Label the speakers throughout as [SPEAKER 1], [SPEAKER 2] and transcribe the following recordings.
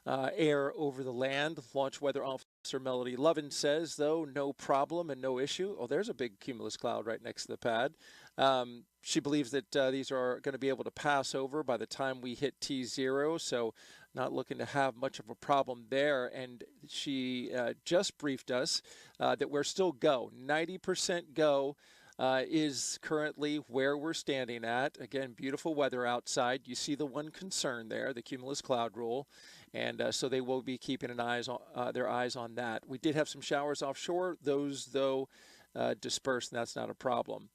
[SPEAKER 1] air over the land. Launch Weather Officer Melody Lovin says, though, no problem and no issue. Oh, there's a big cumulus cloud right next to the pad. She believes that these are going to be able to pass over by the time we hit T0, so not looking to have much of a problem there. And she just briefed us that we're still go. 90% go is currently where we're standing at. Again, beautiful weather outside. You see the one concern there, the cumulus cloud rule. And so they will be keeping their eyes on that. We did have some showers offshore. Those, though, dispersed, and that's not a problem.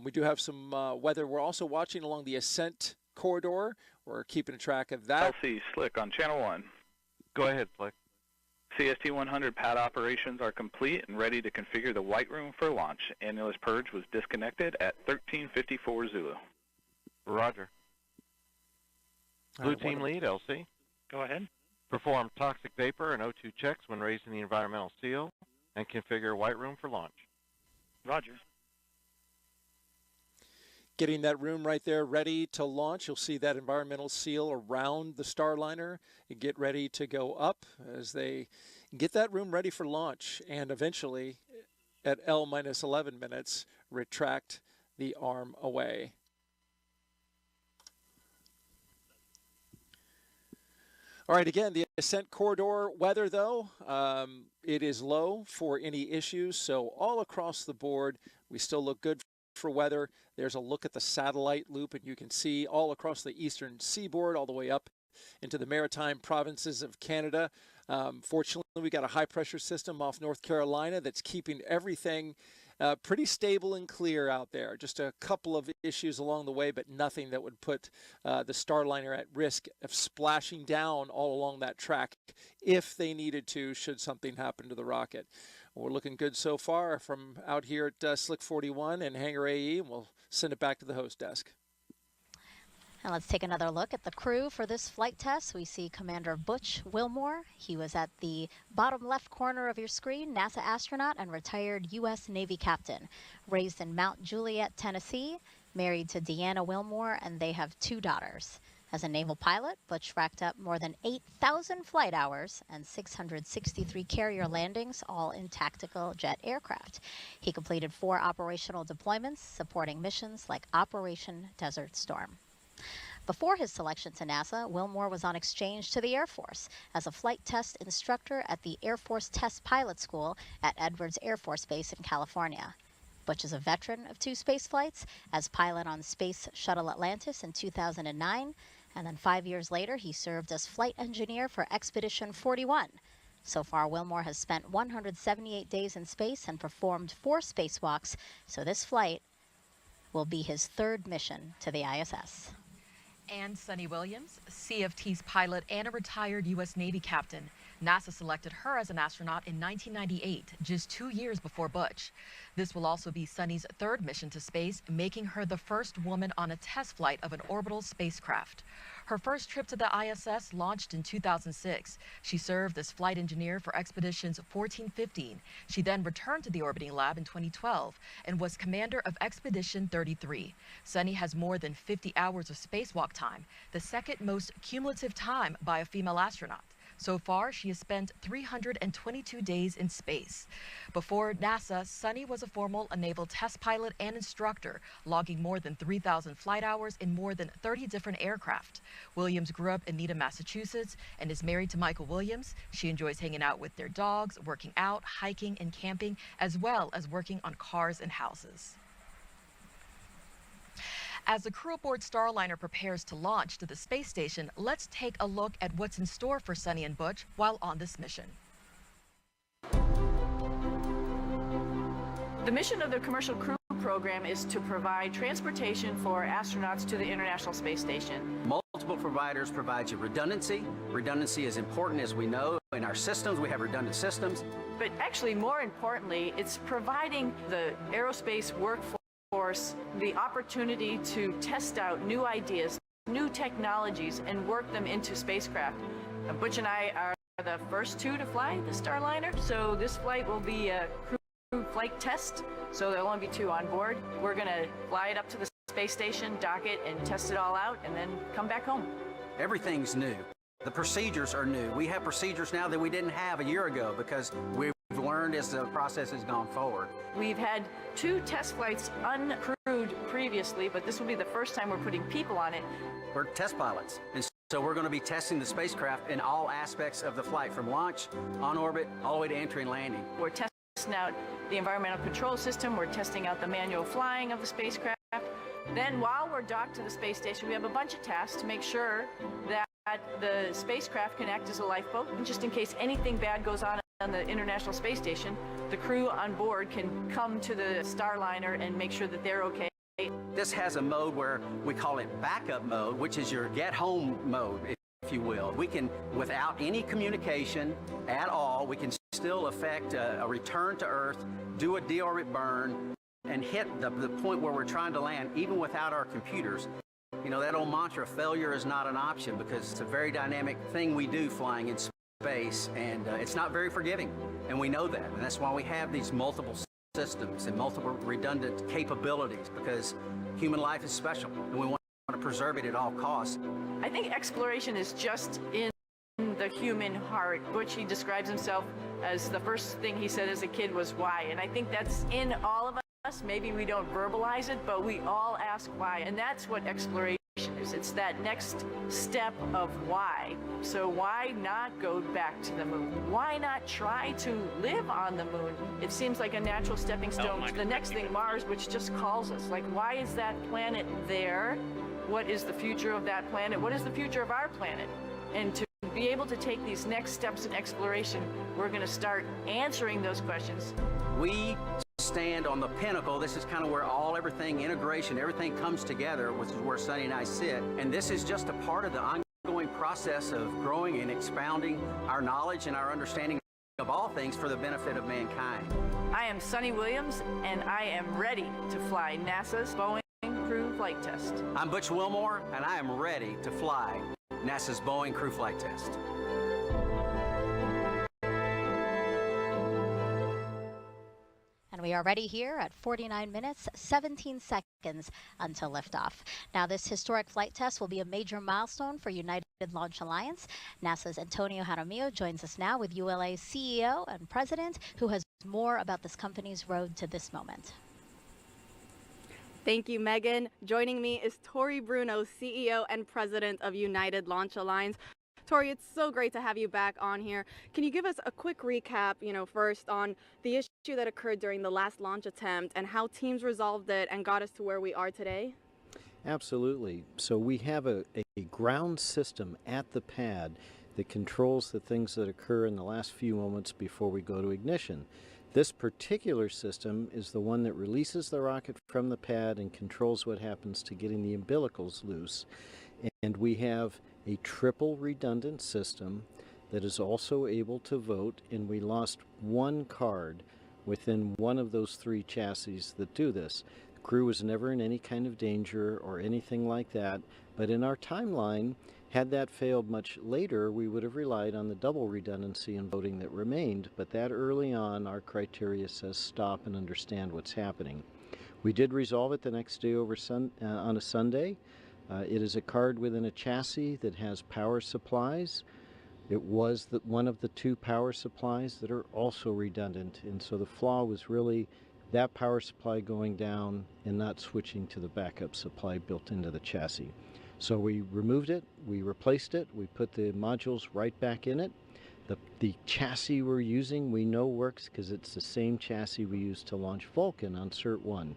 [SPEAKER 1] We do have some weather. We're also watching along the Ascent corridor. We're keeping track of that.
[SPEAKER 2] LC Slick on Channel 1.
[SPEAKER 3] Go ahead, Slick.
[SPEAKER 2] CST 100 pad operations are complete and ready to configure the white room for launch. Annulus purge was disconnected at 13:54 Zulu.
[SPEAKER 3] Roger. Blue team lead, LC.
[SPEAKER 4] Go ahead.
[SPEAKER 3] Perform toxic vapor and O2 checks when raising the environmental seal and configure white room for launch.
[SPEAKER 4] Roger.
[SPEAKER 1] Getting that room right there ready to launch. You'll see that environmental seal around the Starliner and get ready to go up as they get that room ready for launch, and eventually at L-11 minutes retract the arm away. All right, again, the Ascent corridor weather, though, it is low for any issues. So all across the board, we still look good for weather. There's a look at the satellite loop, and you can see all across the eastern seaboard, all the way up into the maritime provinces of Canada. Fortunately, we got a high-pressure system off North Carolina that's keeping everything pretty stable and clear out there. Just a couple of issues along the way, but nothing that would put the Starliner at risk of splashing down all along that track if they needed to, should something happen to the rocket. We're looking good so far from out here at Slick 41 and Hangar AE, and we'll send it back to the host desk.
[SPEAKER 5] And let's take another look at the crew for this flight test. We see Commander Butch Wilmore. He was at the bottom left corner of your screen, NASA astronaut and retired U.S. Navy captain. Raised in Mount Juliet, Tennessee, married to Deanna Wilmore, and they have 2 daughters. As a naval pilot, Butch racked up more than 8,000 flight hours and 663 carrier landings, all in tactical jet aircraft. He completed 4 operational deployments supporting missions like Operation Desert Storm. Before his selection to NASA, Wilmore was on exchange to the Air Force as a flight test instructor at the Air Force Test Pilot School at Edwards Air Force Base in California. Butch is a veteran of 2 space flights as pilot on Space Shuttle Atlantis in 2009, and then 5 years later, he served as flight engineer for Expedition 41. So far, Wilmore has spent 178 days in space and performed 4 spacewalks, so this flight will be his 3rd mission to the ISS.
[SPEAKER 6] And Sunny Williams, CFT's pilot and a retired U.S. Navy captain. NASA selected her as an astronaut in 1998, just 2 years before Butch. This will also be Sunny's 3rd mission to space, making her the first woman on a test flight of an orbital spacecraft. Her first trip to the ISS launched in 2006. She served as flight engineer for Expeditions 14-15. She then returned to the orbiting lab in 2012 and was commander of Expedition 33. Sunny has more than 50 hours of spacewalk time, the 2nd most cumulative time by a female astronaut. So far, she has spent 322 days in space. Before NASA, Sunny was a former naval test pilot and instructor, logging more than 3,000 flight hours in more than 30 different aircraft. Williams grew up in Needham, Massachusetts, and is married to Michael Williams. She enjoys hanging out with their dogs, working out, hiking, and camping, as well as working on cars and houses. As the crew aboard Starliner prepares to launch to the space station, let's take a look at what's in store for Sunny and Butch while on this mission.
[SPEAKER 7] The mission of the Commercial Crew Program is to provide transportation for astronauts to the International Space Station.
[SPEAKER 8] Multiple providers provide you redundancy. Redundancy is important, as we know. In our systems, we have redundant systems.
[SPEAKER 7] But actually, more importantly, it's providing the aerospace workforce the opportunity to test out new ideas, new technologies, and work them into spacecraft. Butch and I are the first 2 to fly the Starliner, so this flight will be a crew flight test, so there'll only be 2 on board. We're going to fly it up to the space station, dock it, and test it all out, and then come back home.
[SPEAKER 8] Everything's new. The procedures are new. We have procedures now that we didn't have a year ago because we've learned as the process has gone forward.
[SPEAKER 7] We've had 2 test flights uncrewed previously, but this will be the first time we're putting people on it.
[SPEAKER 8] We're test pilots, and so we're going to be testing the spacecraft in all aspects of the flight, from launch, on orbit, all the way to entry and landing.
[SPEAKER 7] We're testing out the environmental control system. We're testing out the manual flying of the spacecraft. Then while we're docked to the space station, we have a bunch of tasks to make sure that the spacecraft can act as a lifeboat. And just in case anything bad goes on the International Space Station, the crew on board can come to the Starliner and make sure that they're okay.
[SPEAKER 8] This has a mode where we call it backup mode, which is your get home mode, if you will. We can, without any communication at all, we can still effect a return to Earth, do a deorbit burn, and hit the point where we're trying to land, even without our computers. You know, that old mantra, failure is not an option, because it's a very dynamic thing we do flying in space, and it's not very forgiving, and we know that, and that's why we have these multiple systems and multiple redundant capabilities, because human life is special, and we want to preserve it at all costs.
[SPEAKER 7] I think exploration is just in the human heart. Butch, he describes himself as the first thing he said as a kid was why, and I think that's in all of us. Maybe we don't verbalize it, but we all ask why, and that's what exploration is. It's that next step of why. So why not go back to the moon? Why not try to live on the moon? It seems like a natural stepping stone to the next thing, Mars, which just calls us. Like, why is that planet there? What is the future of that planet? What is the future of our planet? And to be able to take these next steps in exploration, we're going to start answering those questions.
[SPEAKER 8] We stand on the pinnacle. This is kind of where everything, integration, everything comes together, which is where Sunny and I sit. And this is just a part of the ongoing process of growing and expounding our knowledge and our understanding of all things for the benefit of mankind.
[SPEAKER 7] I am Sunny Williams, and I am ready to fly NASA's Boeing Crew Flight Test.
[SPEAKER 8] I'm Butch Wilmore, and I am ready to fly NASA's Boeing Crew Flight Test.
[SPEAKER 5] And we are ready here at 49 minutes, 17 seconds until liftoff. Now, this historic flight test will be a major milestone for United Launch Alliance. NASA's Antonio Jaramillo joins us now with ULA's CEO and President, who has more about this company's road to this moment.
[SPEAKER 9] Thank you, Megan. Joining me is Tori Bruno, CEO and President of United Launch Alliance. Tori, it's so great to have you back on here. Can you give us a quick recap, first on the issue that occurred during the last launch attempt and how teams resolved it and got us to where we are today?
[SPEAKER 10] Absolutely. So we have a ground system at the pad that controls the things that occur in the last few moments before we go to ignition. This particular system is the one that releases the rocket from the pad and controls what happens to getting the umbilicals loose. And we have a triple redundant system that is also able to vote, and we lost one card within one of those 3 chassis that do this. The crew was never in any kind of danger or anything like that, but in our timeline, had that failed much later, we would have relied on the double redundancy and voting that remained, but that early on, our criteria says stop and understand what's happening. We did resolve it the next day on a Sunday. It is a card within a chassis that has power supplies. It was one of the 2 power supplies that are also redundant, and so the flaw was really that power supply going down and not switching to the backup supply built into the chassis. So we removed it, we replaced it, we put the modules right back in it. The chassis we're using we know works because it's the same chassis we used to launch Vulcan on Cert 1.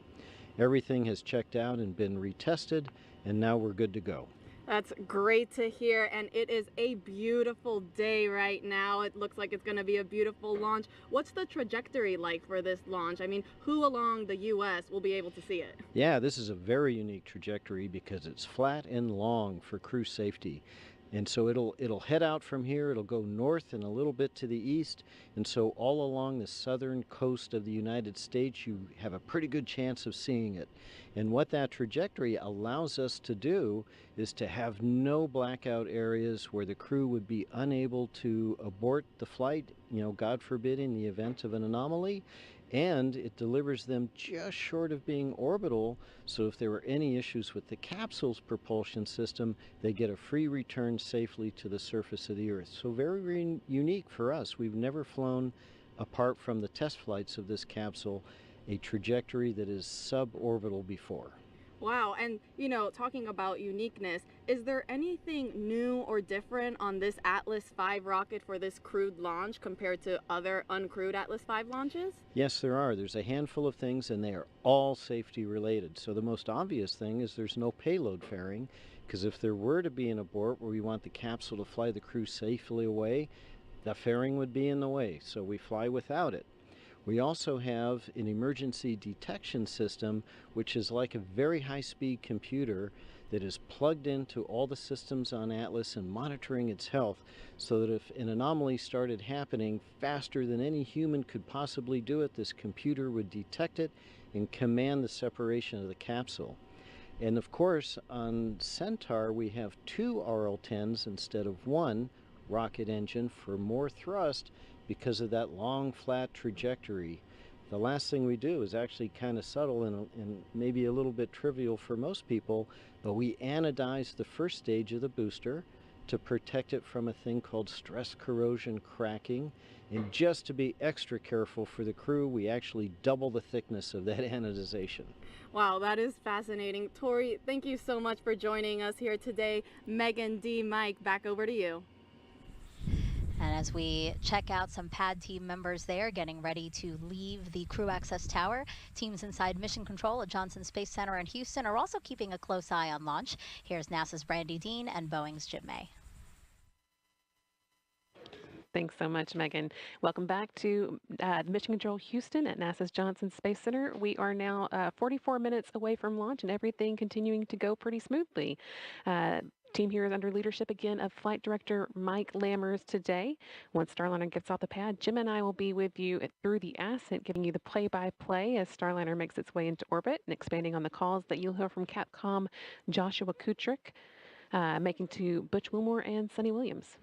[SPEAKER 10] Everything has checked out and been retested, and now we're good to go.
[SPEAKER 9] That's great to hear, and it is a beautiful day right now. It looks like it's going to be a beautiful launch. What's the trajectory like for this launch? I mean, who along the U.S. will be able to see it?
[SPEAKER 10] Yeah, this is a very unique trajectory because it's flat and long for crew safety. And so it'll head out from here, it'll go north and a little bit to the east, and so all along the southern coast of the United States you have a pretty good chance of seeing it. And what that trajectory allows us to do is to have no blackout areas where the crew would be unable to abort the flight, God forbid, in the event of an anomaly. And it delivers them just short of being orbital, so if there were any issues with the capsule's propulsion system, they get a free return safely to the surface of the Earth. So very, very unique for us. We've never flown, apart from the test flights of this capsule, a trajectory that is suborbital before.
[SPEAKER 9] Wow, and talking about uniqueness, is there anything new or different on this Atlas V rocket for this crewed launch compared to other uncrewed Atlas V launches?
[SPEAKER 10] Yes, there are. There's a handful of things, and they are all safety related. So the most obvious thing is there's no payload fairing, because if there were to be an abort where we want the capsule to fly the crew safely away, the fairing would be in the way, so we fly without it. We also have an emergency detection system, which is like a very high-speed computer that is plugged into all the systems on Atlas and monitoring its health, so that if an anomaly started happening faster than any human could possibly do it, this computer would detect it and command the separation of the capsule. And of course, on Centaur, we have 2 RL-10s instead of 1 rocket engine for more thrust, because of that long, flat trajectory. The last thing we do is actually kind of subtle and maybe a little bit trivial for most people, but we anodize the first stage of the booster to protect it from a thing called stress corrosion cracking. And just to be extra careful for the crew, we actually double the thickness of that anodization.
[SPEAKER 9] Wow, that is fascinating. Tori, thank you so much for joining us here today. Megan, D, Mike, back over to you.
[SPEAKER 5] And as we check out some pad team members there getting ready to leave the crew access tower, teams inside mission control at Johnson Space Center in Houston are also keeping a close eye on launch. Here's NASA's Brandy Dean and Boeing's Jim May.
[SPEAKER 11] Thanks so much, Megan. Welcome back to Mission Control Houston at NASA's Johnson Space Center. We are now 44 minutes away from launch and everything continuing to go pretty smoothly. Team here is under leadership again of Flight Director Mike Lammers today. Once Starliner gets off the pad, Jim and I will be with you through the Ascent, giving you the play-by-play as Starliner makes its way into orbit and expanding on the calls that you'll hear from Capcom Joshua Kutrick, making to Butch Wilmore and Sonny Williams.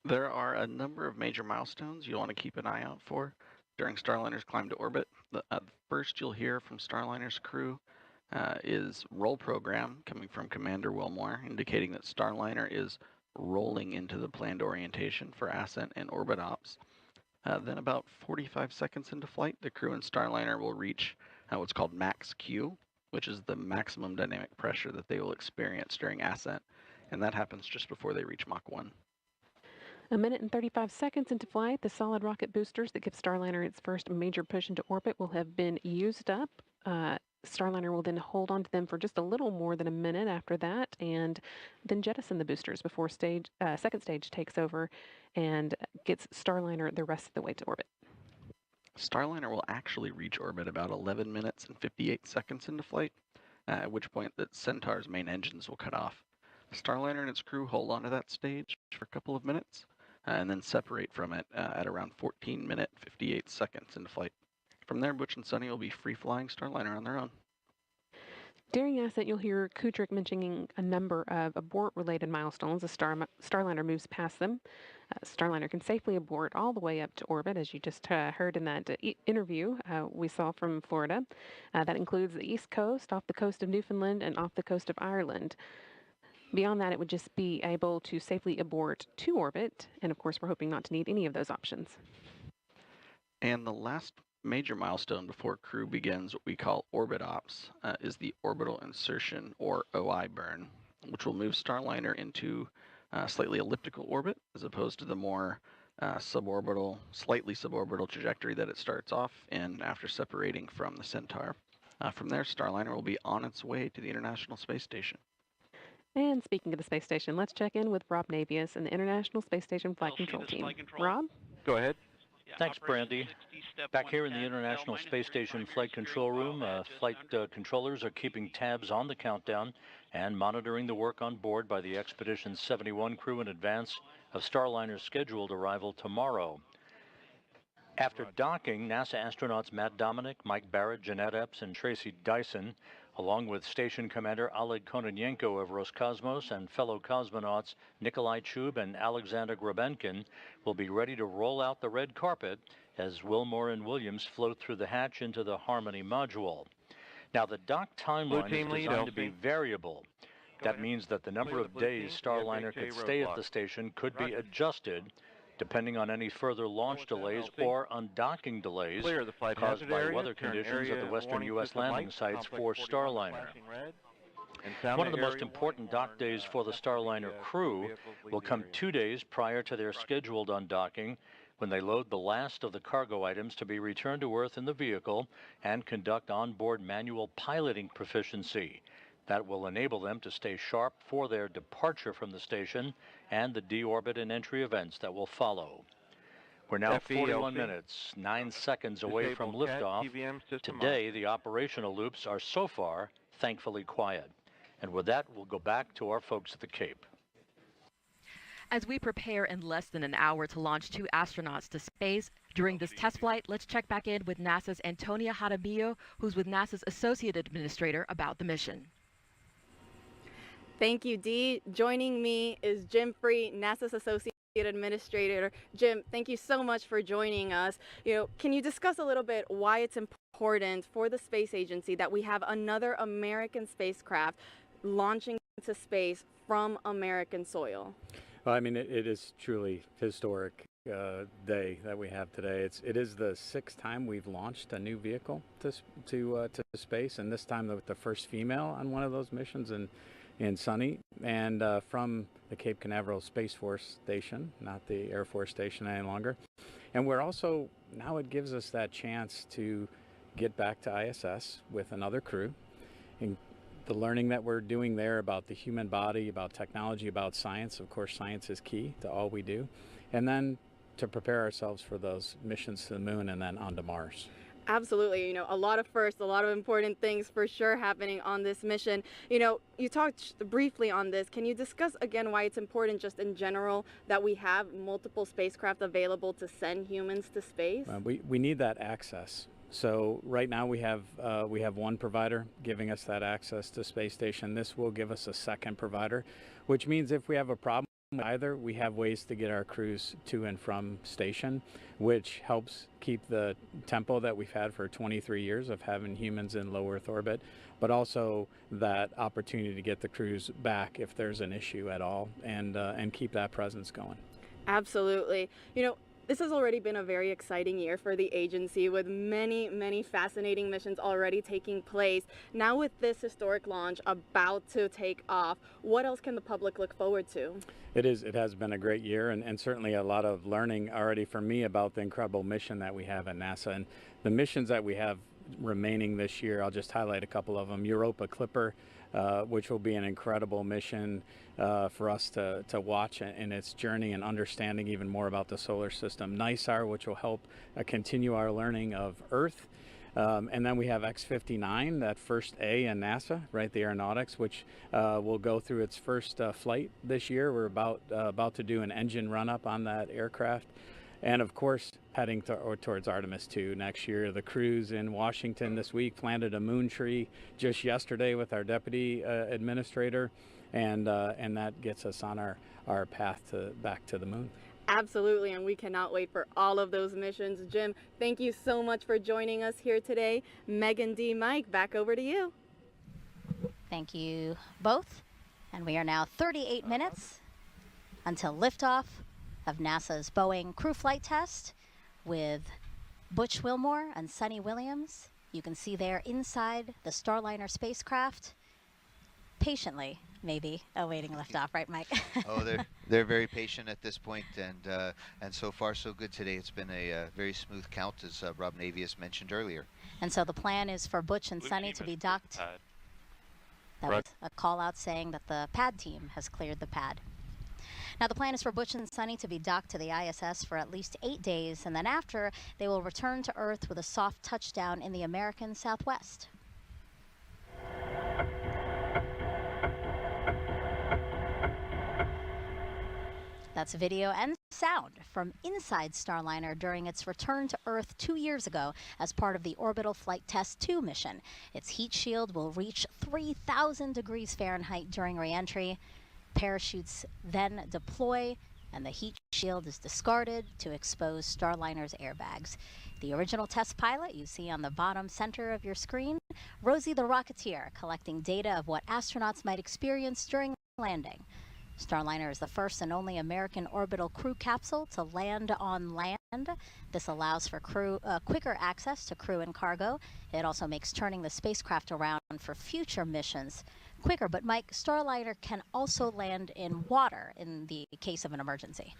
[SPEAKER 12] There are a number of major milestones you'll want to keep an eye out for during Starliner's climb to orbit. The first you'll hear from Starliner's crew is roll program coming from Commander Wilmore, indicating that Starliner is rolling into the planned orientation for Ascent and orbit ops. Then about 45 seconds into flight, the crew and Starliner will reach what's called max Q, which is the maximum dynamic pressure that they will experience during Ascent, and that happens just before they reach Mach 1.
[SPEAKER 11] A minute and 35 seconds into flight, the solid rocket boosters that give Starliner its first major push into orbit will have been used up. Starliner will then hold on to them for just a little more than a minute after that, and then jettison the boosters before second stage takes over and gets Starliner the rest of the way to orbit.
[SPEAKER 12] Starliner will actually reach orbit about 11 minutes and 58 seconds into flight, at which point the Centaur's main engines will cut off. Starliner and its crew hold onto that stage for a couple of minutes, and then separate from it at around 14 minutes 58 seconds into flight. From there, Butch and Sonny will be free-flying Starliner on their own.
[SPEAKER 11] During Ascent, you'll hear Kutrick mentioning a number of abort-related milestones as Starliner moves past them. Starliner can safely abort all the way up to orbit, as you just heard in that interview we saw from Florida. That includes the East Coast, off the coast of Newfoundland, and off the coast of Ireland. Beyond that, it would just be able to safely abort to orbit, and of course, we're hoping not to need any of those options.
[SPEAKER 12] And the last major milestone before crew begins what we call orbit ops is the orbital insertion, or OI burn, which will move Starliner into slightly elliptical orbit as opposed to the more slightly suborbital trajectory that it starts off in after separating from the Centaur. From there, Starliner will be on its way to the International Space Station.
[SPEAKER 11] And speaking of the space station, let's check in with Rob Navius and the International Space Station Flight Control Team. Rob?
[SPEAKER 3] Go ahead.
[SPEAKER 13] Thanks, Brandy. Back here in the International Space Station Flight Control Room, flight controllers are keeping tabs on the countdown and monitoring the work on board by the Expedition 71 crew in advance of Starliner's scheduled arrival tomorrow. After docking, NASA astronauts Matt Dominic, Mike Barrett, Jeanette Epps, and Tracy Dyson along with Station Commander Oleg Kononenko of Roscosmos and fellow cosmonauts Nikolai Chub and Alexander Grabenkin, will be ready to roll out the red carpet as Wilmore and Williams float through the hatch into the Harmony module. Now, the dock timeline is designed to be variable. That means that the number of days Starliner could stay at the station could be adjusted depending on any further launch delays or undocking delays caused by weather conditions at the western U.S. landing sites for Starliner. One of the most important dock days for the Starliner crew will come 2 days prior to their scheduled undocking, when they load the last of the cargo items to be returned to Earth in the vehicle and conduct onboard manual piloting proficiency. That will enable them to stay sharp for their departure from the station and the deorbit and entry events that will follow. We're now 41 minutes, 9 seconds away from liftoff. Today, the operational loops are so far thankfully quiet. And with that, we'll go back to our folks at the Cape.
[SPEAKER 6] As we prepare in less than an hour to launch 2 astronauts to space, during this test flight, let's check back in with NASA's Antonia Jaramillo, who's with NASA's Associate Administrator, about the mission.
[SPEAKER 9] Thank you, Dee. Joining me is Jim Free, NASA's Associate Administrator. Jim, thank you so much for joining us. Can you discuss a little bit why it's important for the space agency that we have another American spacecraft launching into space from American soil?
[SPEAKER 14] Well, I mean, it is truly historic day that we have today. It is the 6th time we've launched a new vehicle to space, and this time with the first female on one of those missions in Sunny, and from the Cape Canaveral Space Force Station, not the Air Force Station any longer. And we're also, now it gives us that chance to get back to ISS with another crew. And the learning that we're doing there about the human body, about technology, about science, of course science is key to all we do. And then to prepare ourselves for those missions to the moon and then onto Mars.
[SPEAKER 9] Absolutely. A lot of firsts, a lot of important things for sure happening on this mission. You talked briefly on this. Can you discuss again why it's important just in general that we have multiple spacecraft available to send humans to space?
[SPEAKER 14] We need that access. So right now we have one provider giving us that access to space station. This will give us a second provider, which means if we have a problem with either, we have ways to get our crews to and from station, which helps keep the tempo that we've had for 23 years of having humans in low Earth orbit, but also that opportunity to get the crews back if there's an issue at all, and keep that presence going.
[SPEAKER 9] Absolutely. This has already been a very exciting year for the agency, with many, many fascinating missions already taking place. Now with this historic launch about to take off, what else can the public look forward to?
[SPEAKER 14] It has been a great year, and certainly a lot of learning already for me about the incredible mission that we have at NASA. And the missions that we have remaining this year, I'll just highlight a couple of them. Europa Clipper, which will be an incredible mission for us to watch in its journey and understanding even more about the solar system. NISAR, which will help continue our learning of Earth. And then we have X-59, that first A in NASA, right, the aeronautics, which will go through its first flight this year. We're about to do an engine run-up on that aircraft. And of course, heading towards Artemis 2 next year. The crews in Washington this week planted a moon tree just yesterday with our deputy administrator, and that gets us on our path back to the moon.
[SPEAKER 9] Absolutely, and we cannot wait for all of those missions. Jim, thank you so much for joining us here today. Megan, D, Mike, back over to you.
[SPEAKER 5] Thank you both. And we are now 38 minutes until liftoff of NASA's Boeing crew flight test with Butch Wilmore and Sunny Williams. You can see they're inside the Starliner spacecraft, patiently, maybe, awaiting liftoff, right, Mike?
[SPEAKER 15] Oh, they're very patient at this point, and so far so good today. It's been a very smooth count, as Rob Navius mentioned earlier.
[SPEAKER 5] And so the plan is for Butch and Sunny to be docked. That was a call out saying that the pad team has cleared the pad. Now, the plan is for Butch and Sunny to be docked to the ISS for at least 8 days, and then after, they will return to Earth with a soft touchdown in the American Southwest. That's video and sound from inside Starliner during its return to Earth 2 years ago as part of the Orbital Flight Test 2 mission. Its heat shield will reach 3,000 degrees Fahrenheit during re-entry. Parachutes then deploy, and the heat shield is discarded to expose Starliner's airbags. The original test pilot you see on the bottom center of your screen, Rosie the Rocketeer, collecting data of what astronauts might experience during landing. Starliner is the first and only American orbital crew capsule to land on land. This allows for quicker access to crew and cargo. It also makes turning the spacecraft around for future missions quicker. But Mike, Starliner can also land in water in the case of an emergency.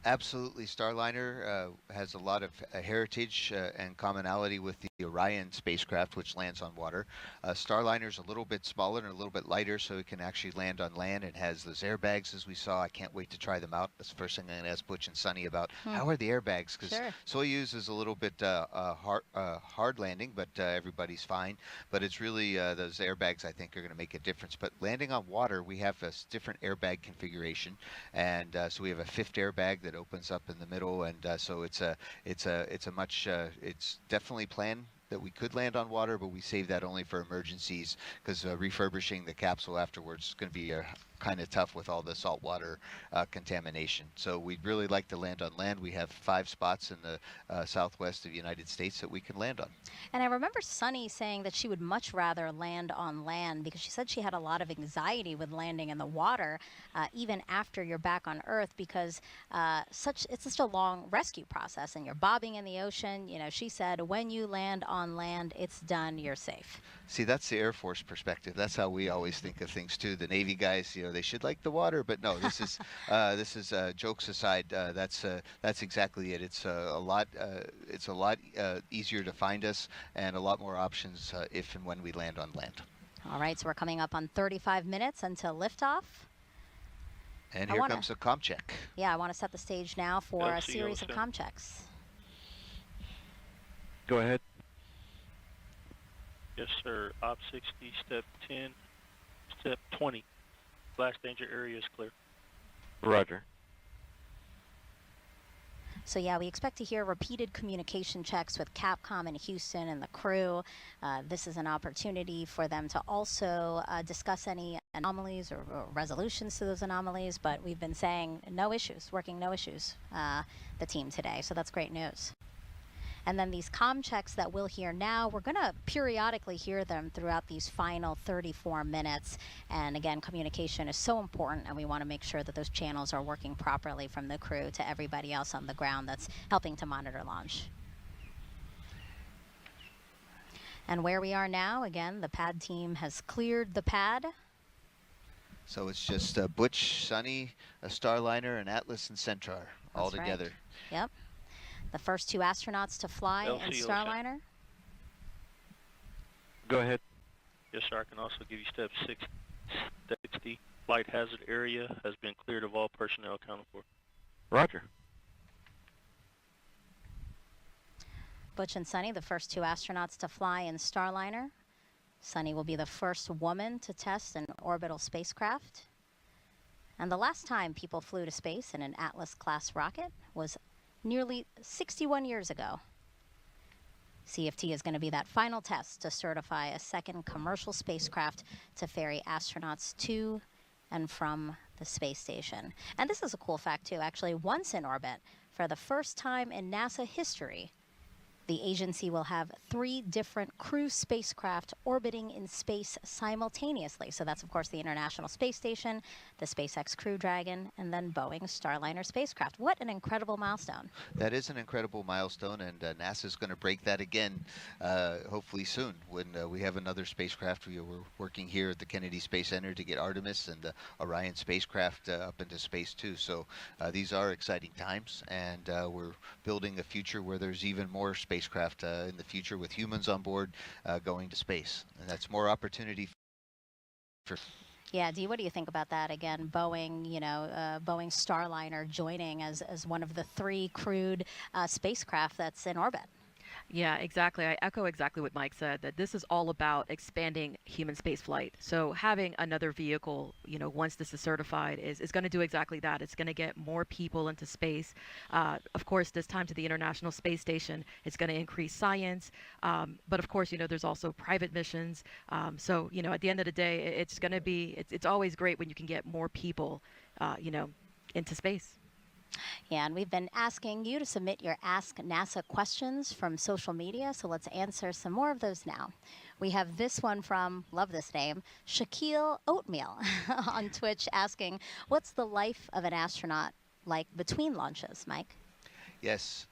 [SPEAKER 15] Absolutely. Starliner has a lot of heritage and commonality with the Orion spacecraft, which lands on water. Starliner is a little bit smaller and a little bit lighter, so it can actually land on land. It has those airbags, as we saw. I can't wait to try them out. That's the first thing I'm going to ask Butch and Sunny about. How are the airbags? Because Soyuz is a little bit hard landing, but everybody's fine. But it's really those airbags, I think, are going to make a difference. But landing on water, we have a different airbag configuration, and so we have a fifth airbag that opens up in the middle, and so it's definitely planned that we could land on water, but we save that only for emergencies because refurbishing the capsule afterwards is going to be kind of tough with all the saltwater contamination. So we'd really like to land on land. We have 5 spots in the southwest of the United States that we can land on.
[SPEAKER 5] And I remember Sunny saying that she would much rather land on land because she said she had a lot of anxiety with landing in the water, even after you're back on Earth, because it's such a long rescue process and you're bobbing in the ocean. You know, she said when you land on land, it's done, you're safe.
[SPEAKER 15] See, that's the Air Force perspective. That's how we always think of things too. The Navy guys, you know, they should like the water, but no, this is jokes aside. That's exactly it. It's a lot easier to find us and a lot more options if and when we land on land.
[SPEAKER 5] All right, so we're coming up on 35 minutes until liftoff.
[SPEAKER 15] And here comes a comm check.
[SPEAKER 5] Yeah, I want to set the stage now for a series of comm checks.
[SPEAKER 3] Go ahead.
[SPEAKER 4] Yes, sir. Op 60, step 10, step 20. Blast danger area is clear.
[SPEAKER 3] Roger.
[SPEAKER 5] So yeah, we expect to hear repeated communication checks with Capcom in Houston and the crew. This is an opportunity for them to also discuss any anomalies or resolutions to those anomalies, but we've been saying no issues, the team today, so that's great news. And then these comm checks that we'll hear now, we're going to periodically hear them throughout these final 34 minutes. And again, communication is so important, and we want to make sure that those channels are working properly from the crew to everybody else on the ground that's helping to monitor launch. And where we are now, again, the pad team has cleared the pad.
[SPEAKER 15] So it's just Butch, Sunny, a Starliner, and Atlas and Centaur all together.
[SPEAKER 5] Right. Yep. The first 2 astronauts to fly in Starliner.
[SPEAKER 3] Go ahead.
[SPEAKER 4] Yes, sir. I can also give you step 60. Flight hazard area has been cleared of all personnel accounted for.
[SPEAKER 3] Roger.
[SPEAKER 5] Butch and Sunny, the first 2 astronauts to fly in Starliner. Sunny will be the first woman to test an orbital spacecraft. And the last time people flew to space in an Atlas-class rocket was nearly 61 years ago. CFT is going to be that final test to certify a second commercial spacecraft to ferry astronauts to and from the space station. And this is a cool fact too, actually. Once in orbit, for the first time in NASA history, the agency will have 3 different crew spacecraft orbiting in space simultaneously. So that's, of course, the International Space Station, the SpaceX Crew Dragon, and then Boeing's Starliner spacecraft. What an incredible milestone.
[SPEAKER 15] That is an incredible milestone, and NASA's going to break that again, hopefully soon, when we have another spacecraft. We're working here at the Kennedy Space Center to get Artemis and the Orion spacecraft up into space, too. So these are exciting times, and we're building a future where there's even more spacecraft in the future with humans on board going to space. And that's more opportunity for...
[SPEAKER 5] Yeah, Dee, what do you think about that? Again, Boeing, Boeing Starliner joining as one of the 3 crewed spacecraft that's in orbit.
[SPEAKER 6] Yeah, exactly. I echo exactly what Mike said, that this is all about expanding human spaceflight. So having another vehicle, once this is certified, is going to do exactly that. It's going to get more people into space. Of course, this time to the International Space Station, it's going to increase science. But of course, there's also private missions. So, at the end of the day, it's going to be, it's always great when you can get more people, into space.
[SPEAKER 5] Yeah, and we've been asking you to submit your Ask NASA questions from social media, so let's answer some more of those now. We have this one from, love this name, Shaquille Oatmeal on Twitch asking, what's the life of an astronaut like between launches, Mike?
[SPEAKER 15] Yes,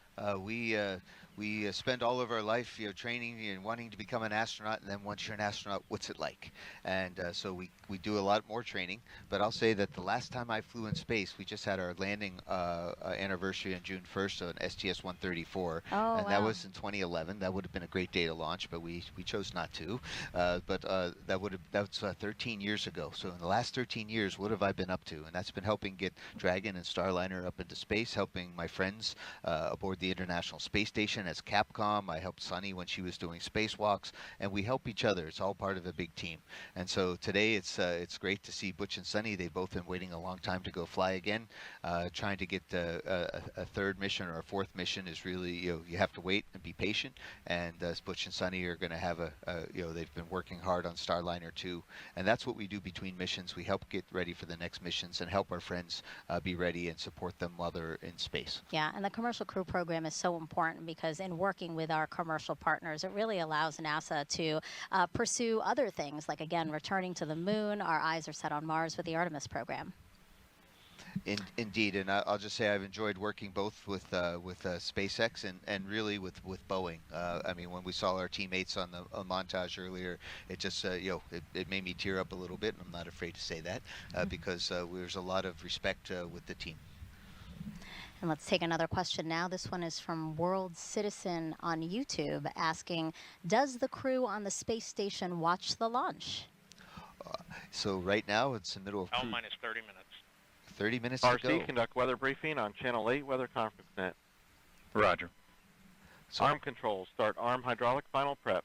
[SPEAKER 15] we spend all of our life, training and wanting to become an astronaut, and then once you're an astronaut, what's it like? And so we do a lot more training. But I'll say that the last time I flew in space, we just had our landing anniversary on June 1st on STS-134, and that was in 2011. That would have been a great day to launch, but we chose not to. That's 13 years ago. So in the last 13 years, what have I been up to? And that's been helping get Dragon and Starliner up into space, helping my friends aboard the International Space Station as Capcom. I helped Sunny when she was doing spacewalks, and we help each other. It's all part of a big team. And so today it's great to see Butch and Sunny. They've both been waiting a long time to go fly again. Trying to get a third mission or a fourth mission is really, you have to wait and be patient. And Butch and Sunny are going to have they've been working hard on Starliner too. And that's what we do between missions. We help get ready for the next missions and help our friends be ready and support them while they're in space.
[SPEAKER 5] Yeah, and the Commercial Crew Program is so important because in working with our commercial partners, it really allows NASA to pursue other things, like, again, returning to the moon. Our eyes are set on Mars with the Artemis program.
[SPEAKER 15] Indeed, and I'll just say I've enjoyed working both with SpaceX and really with Boeing. I mean, when we saw our teammates on the montage earlier, it just it made me tear up a little bit, and I'm not afraid to say that because there's a lot of respect with the team.
[SPEAKER 5] And let's take another question now. This one is from World Citizen on YouTube asking, does the crew on the space station watch the launch?
[SPEAKER 15] So right now it's the middle of
[SPEAKER 3] Now minus 30 minutes.
[SPEAKER 15] 30 minutes to go.
[SPEAKER 3] RC, conduct weather briefing on Channel 8 Weather Conference Net.
[SPEAKER 16] Roger.
[SPEAKER 3] So arm controls, start arm hydraulic final preps.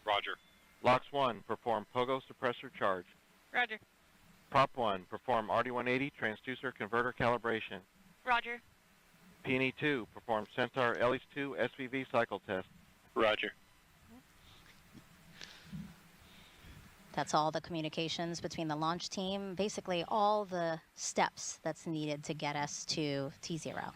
[SPEAKER 16] Roger.
[SPEAKER 3] LOX 1, perform pogo suppressor charge.
[SPEAKER 17] Roger.
[SPEAKER 3] Prop 1, perform RD-180 transducer converter calibration.
[SPEAKER 17] Roger.
[SPEAKER 3] Peony 2, perform Centaur LH2 SVV cycle test.
[SPEAKER 16] Roger.
[SPEAKER 5] That's all the communications between the launch team, basically all the steps that's needed to get us to T0.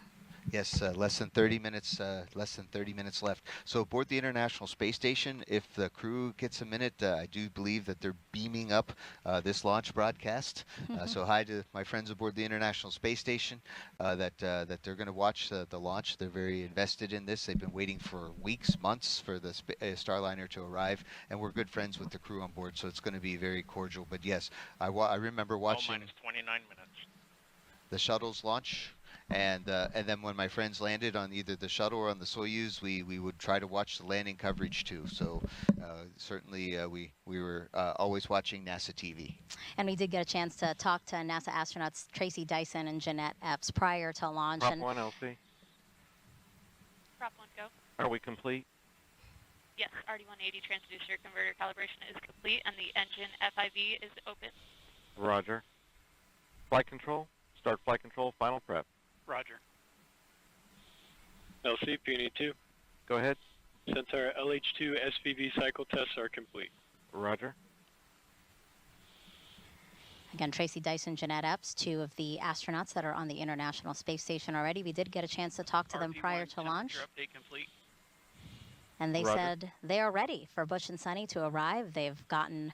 [SPEAKER 15] Yes, less than 30 minutes left. So aboard the International Space Station, if the crew gets a minute, I do believe that they're beaming up this launch broadcast. So hi to my friends aboard the International Space Station that they're going to watch the launch. They're very invested in this. They've been waiting for weeks, months for the Starliner to arrive, and we're good friends with the crew on board, so it's going to be very cordial. But yes, I remember watching
[SPEAKER 16] minus 29 minutes.
[SPEAKER 15] The shuttle's launch. And then when my friends landed on either the shuttle or on the Soyuz, we would try to watch the landing coverage too. So certainly we were always watching NASA TV.
[SPEAKER 5] And we did get a chance to talk to NASA astronauts Tracy Dyson and Jeanette Epps prior to launch.
[SPEAKER 3] Prop 1, LC.
[SPEAKER 17] Prop 1, go.
[SPEAKER 3] Are we complete?
[SPEAKER 17] Yes, RD-180 transducer converter calibration is complete, and the engine FIV is open.
[SPEAKER 3] Roger. Flight control, start flight control, final prep.
[SPEAKER 16] Roger. LC, Peony 2.
[SPEAKER 3] Go ahead.
[SPEAKER 16] Centaur LH2 SVV cycle tests are complete.
[SPEAKER 3] Roger.
[SPEAKER 5] Again, Tracy Dyson, Jeanette Epps, two of the astronauts that are on the International Space Station already. We did get a chance to talk to them prior to launch.
[SPEAKER 16] Update complete.
[SPEAKER 5] And they said they are ready for Butch and Sunny to arrive. They've gotten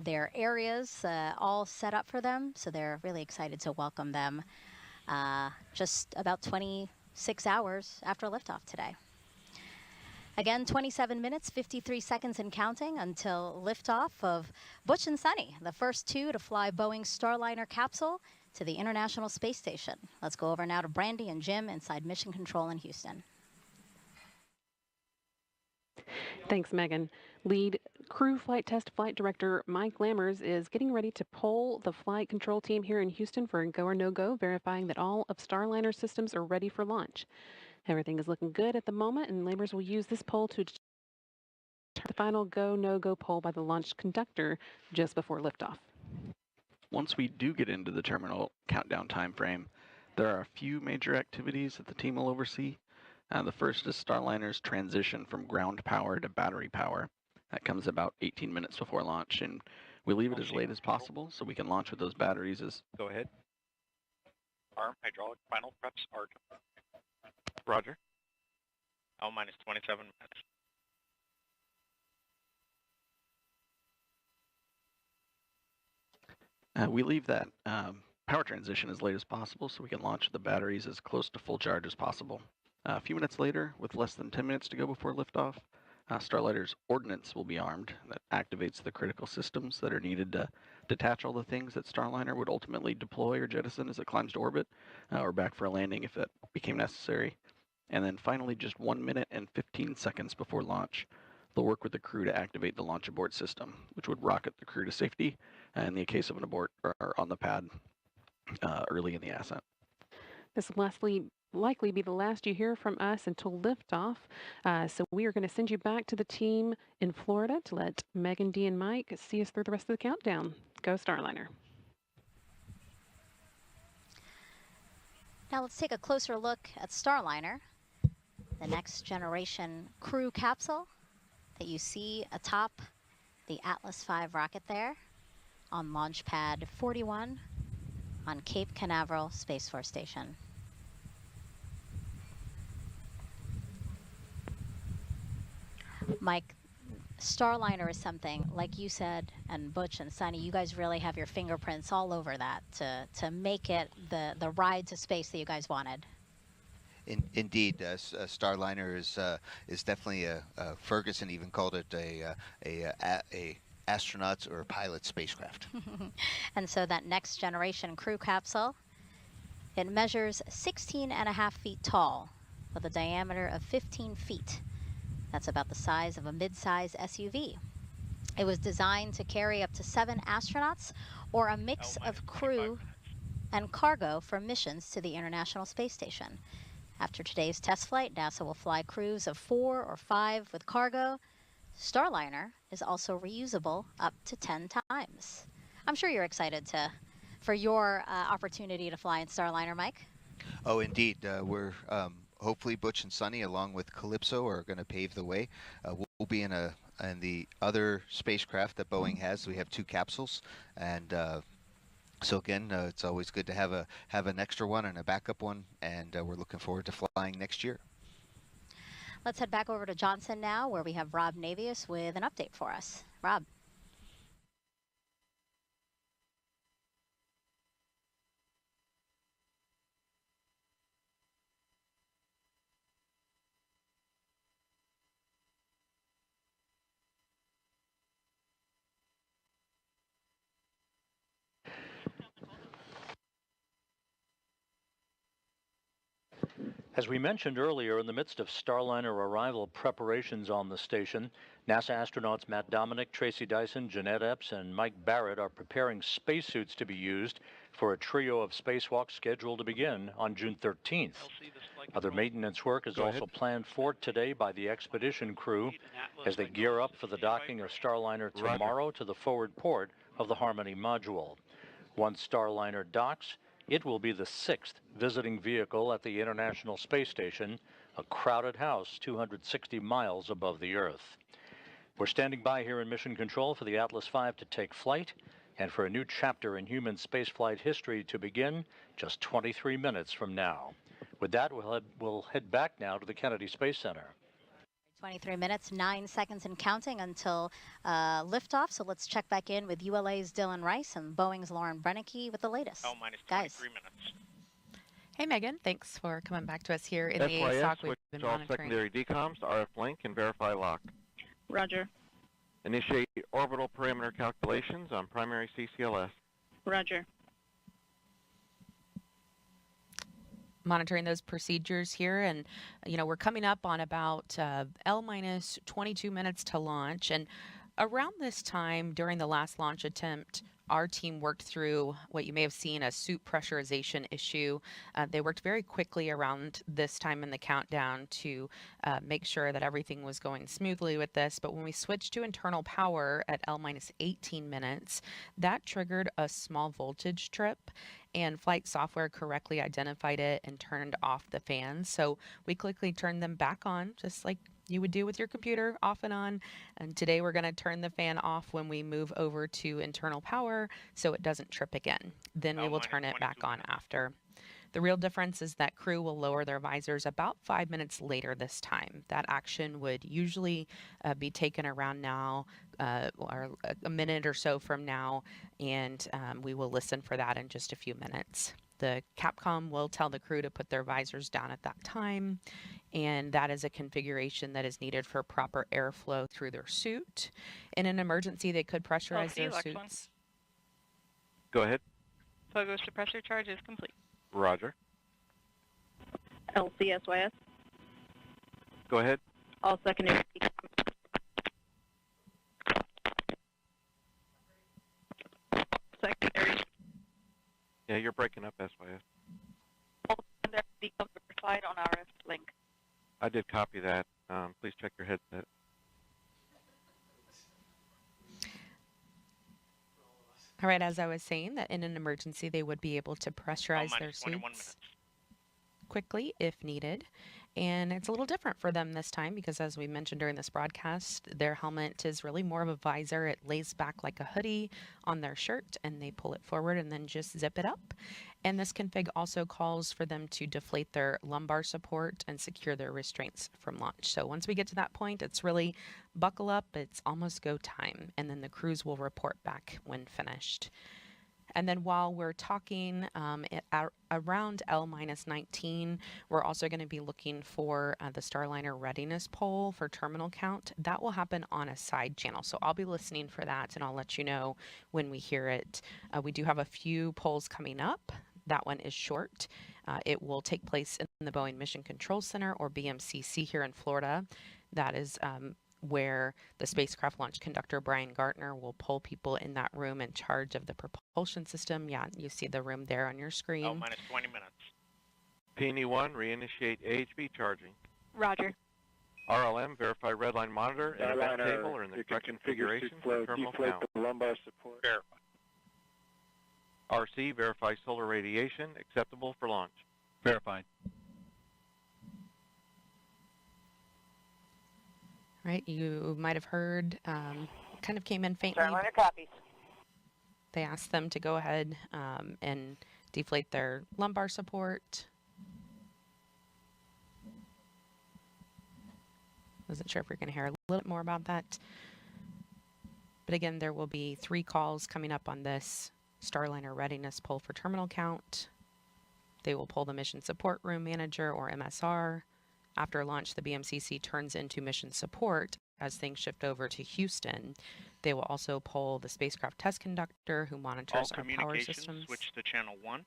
[SPEAKER 5] their areas all set up for them, so they're really excited to welcome them just about 26 hours after liftoff today. Again, 27 minutes, 53 seconds and counting until liftoff of Butch and Sunny, the first two to fly Boeing's Starliner capsule to the International Space Station. Let's go over now to Brandy and Jim inside Mission Control in Houston.
[SPEAKER 11] Thanks, Megan. Lead crew flight test flight director Mike Lammers is getting ready to poll the flight control team here in Houston for a go or no-go, verifying that all of Starliner systems are ready for launch. Everything is looking good at the moment, and laborers will use this poll to determine the final go, no-go poll by the launch conductor just before liftoff.
[SPEAKER 12] Once we do get into the terminal countdown time frame, there are a few major activities that the team will oversee. The first is Starliner's transition from ground power to battery power. That comes about 18 minutes before launch, and we leave it as late as possible so we can launch with those batteries as...
[SPEAKER 3] Go ahead.
[SPEAKER 18] Arm hydraulic final preps are complete.
[SPEAKER 3] Roger.
[SPEAKER 18] L minus 27 minutes.
[SPEAKER 12] We leave that power transition as late as possible so we can launch the batteries as close to full charge as possible. A few minutes later, with less than 10 minutes to go before liftoff, Starliner's ordnance will be armed. That activates the critical systems that are needed to detach all the things that Starliner would ultimately deploy or jettison as it climbs to orbit, or back for a landing if that became necessary. And then finally, just 1 minute and 15 seconds before launch, they'll work with the crew to activate the launch abort system, which would rocket the crew to safety in the case of an abort or on the pad early in the ascent.
[SPEAKER 11] This will likely be the last you hear from us until liftoff. So we are going to send you back to the team in Florida to let Megan, Dee, and Mike see us through the rest of the countdown. Go Starliner.
[SPEAKER 5] Now let's take a closer look at Starliner, the next generation crew capsule that you see atop the Atlas V rocket there on launch pad 41 on Cape Canaveral Space Force Station. Mike, Starliner is something, like you said, and Butch and Sunny, you guys really have your fingerprints all over that to make it the ride to space that you guys wanted.
[SPEAKER 15] Indeed, Starliner is definitely Ferguson even called it a astronaut's or pilot spacecraft.
[SPEAKER 5] And so that next generation crew capsule, it measures 16.5 feet tall with a diameter of 15 feet. That's about the size of a mid-size SUV. It was designed to carry up to 7 astronauts or a mix of crew and cargo for missions to the International Space Station. After today's test flight, NASA will fly crews of 4 or 5 with cargo. Starliner is also reusable up to 10 times. I'm sure you're excited for your opportunity to fly in Starliner, Mike.
[SPEAKER 15] Oh, indeed. We're hopefully Butch and Sunny, along with Calypso, are going to pave the way. We'll be in the other spacecraft that Boeing has. We have 2 capsules, and so again, it's always good to have an extra one and a backup one, and we're looking forward to flying next year.
[SPEAKER 5] Let's head back over to Johnson now, where we have Rob Navius with an update for us. Rob.
[SPEAKER 13] As we mentioned earlier, in the midst of Starliner arrival preparations on the station, NASA astronauts Matt Dominic, Tracy Dyson, Jeanette Epps, and Mike Barrett are preparing spacesuits to be used for a trio of spacewalks scheduled to begin on June 13th. Other maintenance work is also planned for today by the expedition crew as they gear up for the docking of Starliner tomorrow to the forward port of the Harmony module. Once Starliner docks, it will be the 6th visiting vehicle at the International Space Station, a crowded house 260 miles above the Earth. We're standing by here in Mission Control for the Atlas V to take flight and for a new chapter in human spaceflight history to begin just 23 minutes from now. With that, we'll head back now to the Kennedy Space Center.
[SPEAKER 5] 23 minutes, 9 seconds and counting until liftoff. So let's check back in with ULA's Dylan Rice and Boeing's Lauren Brennicky with the latest.
[SPEAKER 18] Guys. Minutes.
[SPEAKER 19] Hey, Megan. Thanks for coming back to us here in the
[SPEAKER 3] FYS,
[SPEAKER 19] ASOC. We've been
[SPEAKER 3] all
[SPEAKER 19] monitoring.
[SPEAKER 3] secondary decoms to RF link and verify lock.
[SPEAKER 17] Roger.
[SPEAKER 3] Initiate orbital parameter calculations on primary CCLS.
[SPEAKER 17] Roger.
[SPEAKER 19] Monitoring those procedures here, and we're coming up on about L minus 22 minutes to launch, and around this time during the last launch attempt our team worked through what you may have seen a suit pressurization issue. They worked very quickly around this time in the countdown to make sure that everything was going smoothly with this. But when we switched to internal power at L-18 minutes, that triggered a small voltage trip, and flight software correctly identified it and turned off the fans. So we quickly turned them back on, just like you would do with your computer, off and on. And today we're going to turn the fan off when we move over to internal power so it doesn't trip again. Then we will turn it back on after. The real difference is that crew will lower their visors about 5 minutes later this time. That action would usually be taken around now or a minute or so from now, and we will listen for that in just a few minutes. The Capcom will tell the crew to put their visors down at that time, and that is a configuration that is needed for proper airflow through their suit. In an emergency, they could pressurize their suits.
[SPEAKER 3] Go ahead.
[SPEAKER 17] Pogo suppressor charge is complete.
[SPEAKER 3] Roger.
[SPEAKER 17] LCSYS.
[SPEAKER 3] Go ahead.
[SPEAKER 17] All secondary. Secondary.
[SPEAKER 3] Yeah, you're breaking up, SYS.
[SPEAKER 17] All secondary slide on our link.
[SPEAKER 3] I did copy that. Please check your headset.
[SPEAKER 19] All right, as I was saying, that in an emergency, they would be able to pressurize their suits quickly if needed. And it's a little different for them this time because, as we mentioned during this broadcast, their helmet is really more of a visor. It lays back like a hoodie on their shirt, and they pull it forward and then just zip it up. And this config also calls for them to deflate their lumbar support and secure their restraints from launch. So once we get to that point, it's really buckle up. It's almost go time. And then the crews will report back when finished. And then while we're talking around L-19, we're also going to be looking for the Starliner readiness poll for terminal count. That will happen on a side channel. So I'll be listening for that, and I'll let you know when we hear it. We do have a few polls coming up. That one is short. It will take place in the Boeing Mission Control Center, or BMCC, here in Florida. That is where the spacecraft launch conductor, Brian Gartner, will pull people in that room in charge of the propulsion system. Yeah, you see the room there on your screen.
[SPEAKER 18] L-20 minutes.
[SPEAKER 3] PNE-1, reinitiate AHB charging.
[SPEAKER 17] Roger.
[SPEAKER 3] RLM, verify redline monitor and event table are in the correct configuration for terminal count.
[SPEAKER 16] Lumbar support.
[SPEAKER 18] Verify.
[SPEAKER 3] RC, verify solar radiation, acceptable for launch.
[SPEAKER 18] Verified.
[SPEAKER 19] Right, you might have heard, kind of came in faintly.
[SPEAKER 17] Starliner copies.
[SPEAKER 19] They asked them to go ahead and deflate their lumbar support. Wasn't sure if we're going to hear a little bit more about that. But again, there will be 3 calls coming up on this Starliner readiness poll for terminal count. They will pull the mission support room manager, or MSR. After launch, the BMCC turns into mission support as things shift over to Houston. They will also poll the spacecraft test conductor, who monitors our power systems.
[SPEAKER 18] Switch to channel 1.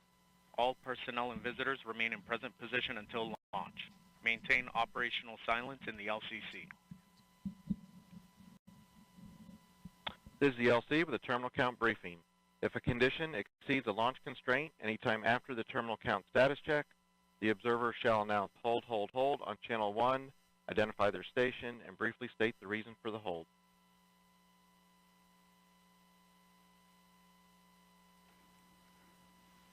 [SPEAKER 18] All personnel and visitors remain in present position until launch. Maintain operational silence in the LCC.
[SPEAKER 3] This is the LC with a terminal count briefing. If a condition exceeds a launch constraint anytime after the terminal count status check, the observer shall announce hold, hold, hold on channel 1, identify their station, and briefly state the reason for the hold.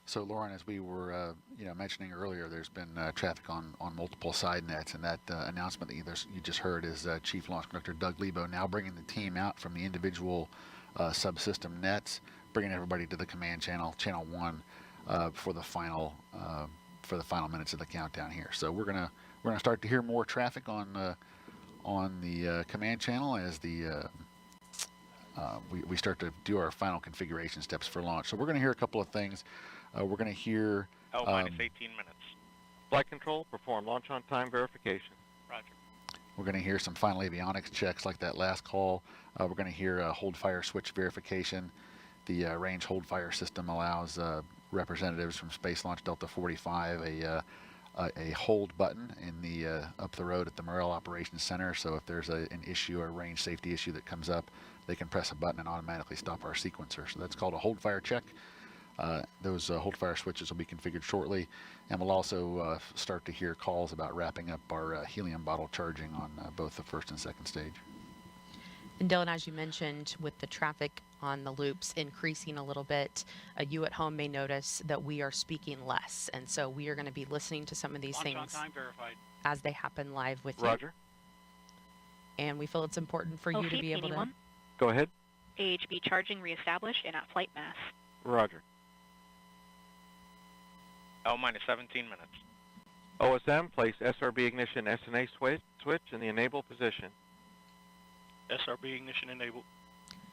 [SPEAKER 20] So, Lauren, as we were mentioning earlier, there's been traffic on multiple side nets, and that announcement that you just heard is Chief Launch Conductor Doug Lebo now bringing the team out from the individual subsystem nets, bringing everybody to the command channel, channel 1, for the final minutes of the countdown here. So we're gonna start to hear more traffic on the command channel as we start to do our final configuration steps for launch. So we're gonna hear a couple of things. We're gonna hear
[SPEAKER 18] L-18 minutes.
[SPEAKER 3] Flight control, perform launch on time verification.
[SPEAKER 18] Roger.
[SPEAKER 20] We're going to hear some final avionics checks like that last call. We're going to hear hold fire switch verification. The range hold fire system allows representatives from Space Launch Delta 45 a hold button in the up the road at the Morrell Operations Center. So if there's an issue or range safety issue that comes up, they can press a button and automatically stop our sequencer. So that's called a hold fire check. Those hold fire switches will be configured shortly, and we'll also start to hear calls about wrapping up our helium bottle charging on both the first and second stage.
[SPEAKER 19] And Dylan, as you mentioned, with the traffic on the loops increasing a little bit, you at home may notice that we are speaking less. And so we are going to be listening to some of these things as they happen live with you.
[SPEAKER 3] Roger.
[SPEAKER 19] And we feel it's important for you to be able to...
[SPEAKER 3] Go ahead.
[SPEAKER 17] AHB charging reestablished and at flight mass.
[SPEAKER 3] Roger.
[SPEAKER 18] L-minus 17 minutes.
[SPEAKER 3] OSM, place SRB ignition SNA switch in the enable position.
[SPEAKER 4] SRB ignition enabled.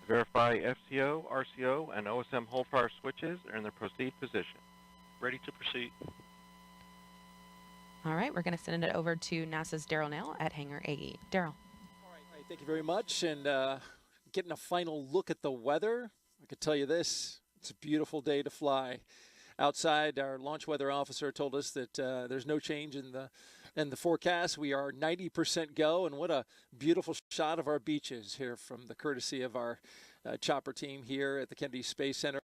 [SPEAKER 3] Verify FCO, RCO, and OSM hold fire switches are in the proceed position.
[SPEAKER 4] Ready to proceed.
[SPEAKER 19] All right, we're going to send it over to NASA's Daryl Nail at Hangar AE. Daryl.
[SPEAKER 1] All right, thank you very much. And getting a final look at the weather, I could tell you this, it's a beautiful day to fly. Outside, our launch weather officer told us that there's no change in the forecast. We are 90% go, and what a beautiful shot of our beaches here from the courtesy of our chopper team here at the Kennedy Space Center.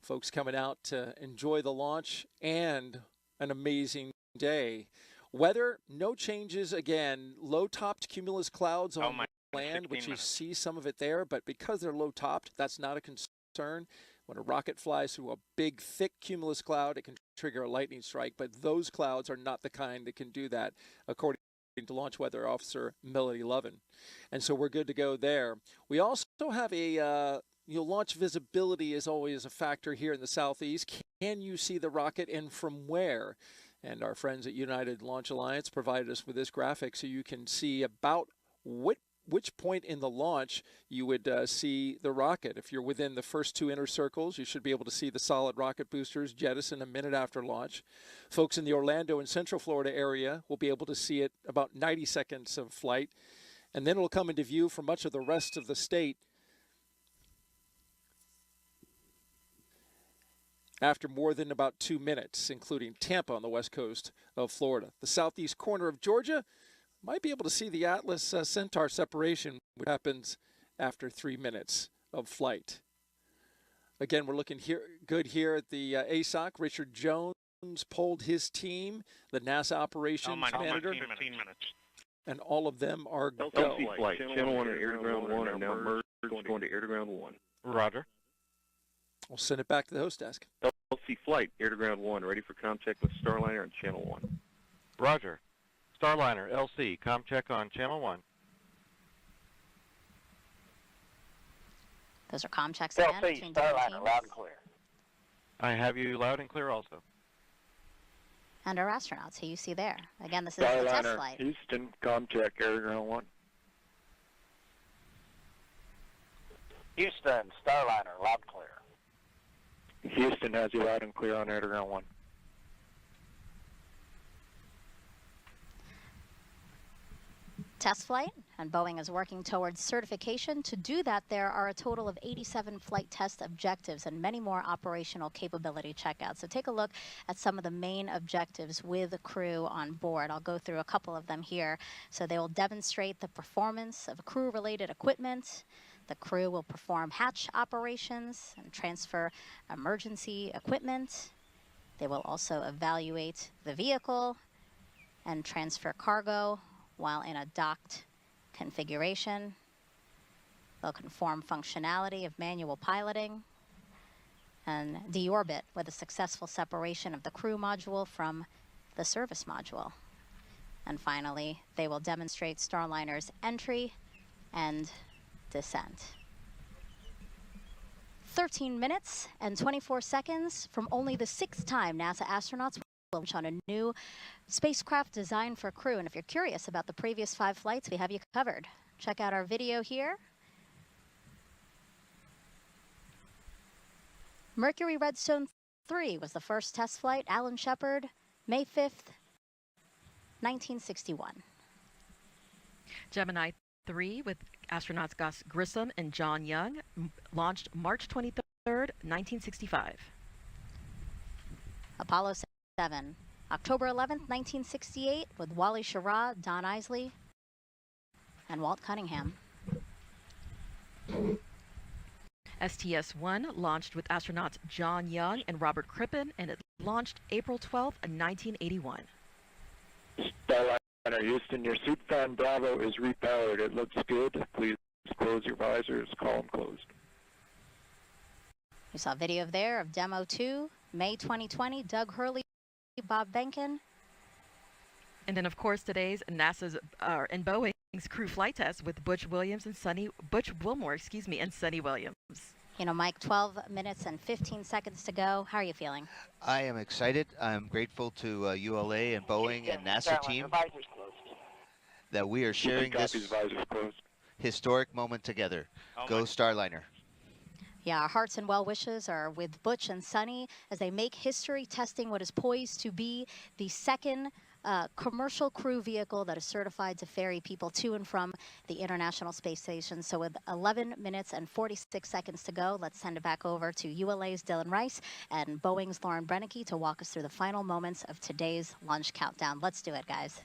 [SPEAKER 1] Folks coming out to enjoy the launch and an amazing day. Weather, no changes again. Low-topped cumulus clouds on land, which you see some of it there, but because they're low-topped, that's not a concern. When a rocket flies through a big, thick cumulus cloud, it can trigger a lightning strike, but those clouds are not the kind that can do that, according to Launch Weather Officer Melody Lovin. And so we're good to go there. We also have a launch visibility is always a factor here in the southeast. Can you see the rocket and from where? And our friends at United Launch Alliance provided us with this graphic so you can see about which point in the launch you would see the rocket. If you're within the first two inner circles, you should be able to see the solid rocket boosters jettison a minute after launch. Folks in the Orlando and Central Florida area will be able to see it about 90 seconds of flight, and then it will come into view for much of the rest of the state after more than about 2 minutes, including Tampa on the west coast of Florida. The southeast corner of Georgia might be able to see the Atlas Centaur separation, which happens after 3 minutes of flight. Again, we're looking good here at the ASOC. Richard Jones polled his team, the NASA operations manager,
[SPEAKER 18] 15 minutes.
[SPEAKER 1] and all of them are go.
[SPEAKER 21] LC flight, channel 1 and air to ground 1 are now merged, going to air to ground 1.
[SPEAKER 3] Roger.
[SPEAKER 1] We'll send it back to the host desk.
[SPEAKER 21] LC flight, air to ground 1, ready for contact with Starliner on channel 1.
[SPEAKER 3] Roger. Starliner, LC, com check on channel 1.
[SPEAKER 5] Those are com checks again.
[SPEAKER 22] LC, Starliner, loud and clear.
[SPEAKER 3] I have you loud and clear also.
[SPEAKER 5] And our astronauts, who you see there. Again, this is the test flight.
[SPEAKER 21] Houston, com check, air to ground 1.
[SPEAKER 22] Houston, Starliner, loud and clear.
[SPEAKER 21] Houston has you loud and clear on air to ground 1.
[SPEAKER 5] Test flight, and Boeing is working towards certification. To do that, there are a total of 87 flight test objectives and many more operational capability checkouts. So take a look at some of the main objectives with the crew on board. I'll go through a couple of them here. So they will demonstrate the performance of crew-related equipment. The crew will perform hatch operations and transfer emergency equipment. They will also evaluate the vehicle and transfer cargo while in a docked configuration. They'll conform functionality of manual piloting and deorbit with a successful separation of the crew module from the service module. And finally, they will demonstrate Starliner's entry and descent. 13 minutes and 24 seconds from only the 6th time NASA astronauts will launch on a new spacecraft designed for crew. And if you're curious about the previous 5 flights, we have you covered. Check out our video here. Mercury Redstone 3 was the first test flight. Alan Shepard, May 5th, 1961.
[SPEAKER 6] Gemini 3 with astronauts Gus Grissom and John Young launched March 23rd, 1965.
[SPEAKER 5] Apollo 7, October 11th, 1968, with Wally Schirra, Don Isley, and Walt Cunningham.
[SPEAKER 6] STS-1 launched with astronauts John Young and Robert Crippen, and it launched April 12, 1981.
[SPEAKER 21] Starliner Houston, your suit fan Bravo is repowered. It looks good. Please close your visors. Column closed.
[SPEAKER 5] You saw video there of Demo 2, May 2020, Doug Hurley, Bob Benkin.
[SPEAKER 6] And then, of course, today's NASA's and Boeing's crew flight test with Butch Wilmore, and Sonny Williams.
[SPEAKER 5] You know, Mike, 12 minutes and 15 seconds to go. How are you feeling?
[SPEAKER 15] I am excited. I'm grateful to ULA and Boeing and NASA team that we are sharing this historic moment together. Go Starliner.
[SPEAKER 5] Yeah, our hearts and well wishes are with Butch and Sonny as they make history testing what is poised to be the second commercial crew vehicle that is certified to ferry people to and from the International Space Station. So with 11 minutes and 46 seconds to go, let's send it back over to ULA's Dylan Rice and Boeing's Lauren Brennicke to walk us through the final moments of today's launch countdown. Let's do it, guys.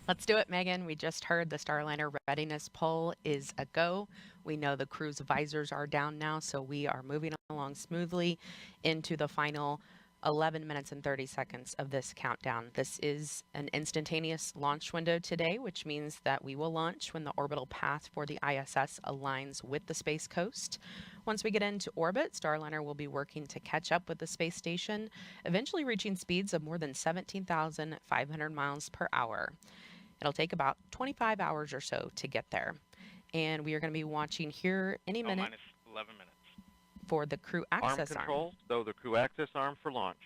[SPEAKER 19] Let's do it, Megan. We just heard the Starliner readiness poll is a go. We know the crew's visors are down now, so we are moving along smoothly into the final 11 minutes and 30 seconds of this countdown. This is an instantaneous launch window today, which means that we will launch when the orbital path for the ISS aligns with the Space Coast. Once we get into orbit, Starliner will be working to catch up with the space station, eventually reaching speeds of more than 17,500 miles per hour. It'll take about 25 hours or so to get there. And we are going to be watching here any minute.
[SPEAKER 3] Minus 11 minutes.
[SPEAKER 19] For the crew access
[SPEAKER 3] arm. Control, so the crew access arm for launch.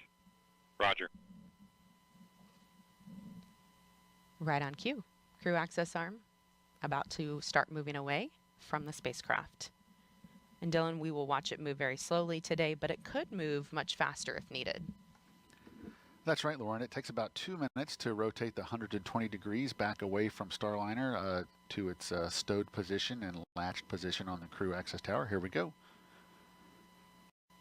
[SPEAKER 18] Roger.
[SPEAKER 19] Right on cue. Crew access arm about to start moving away from the spacecraft. And Dylan, we will watch it move very slowly today, but it could move much faster if needed.
[SPEAKER 20] That's right, Lauren. It takes about 2 minutes to rotate the 120 degrees back away from Starliner to its stowed position and latched position on the crew access tower. Here we go.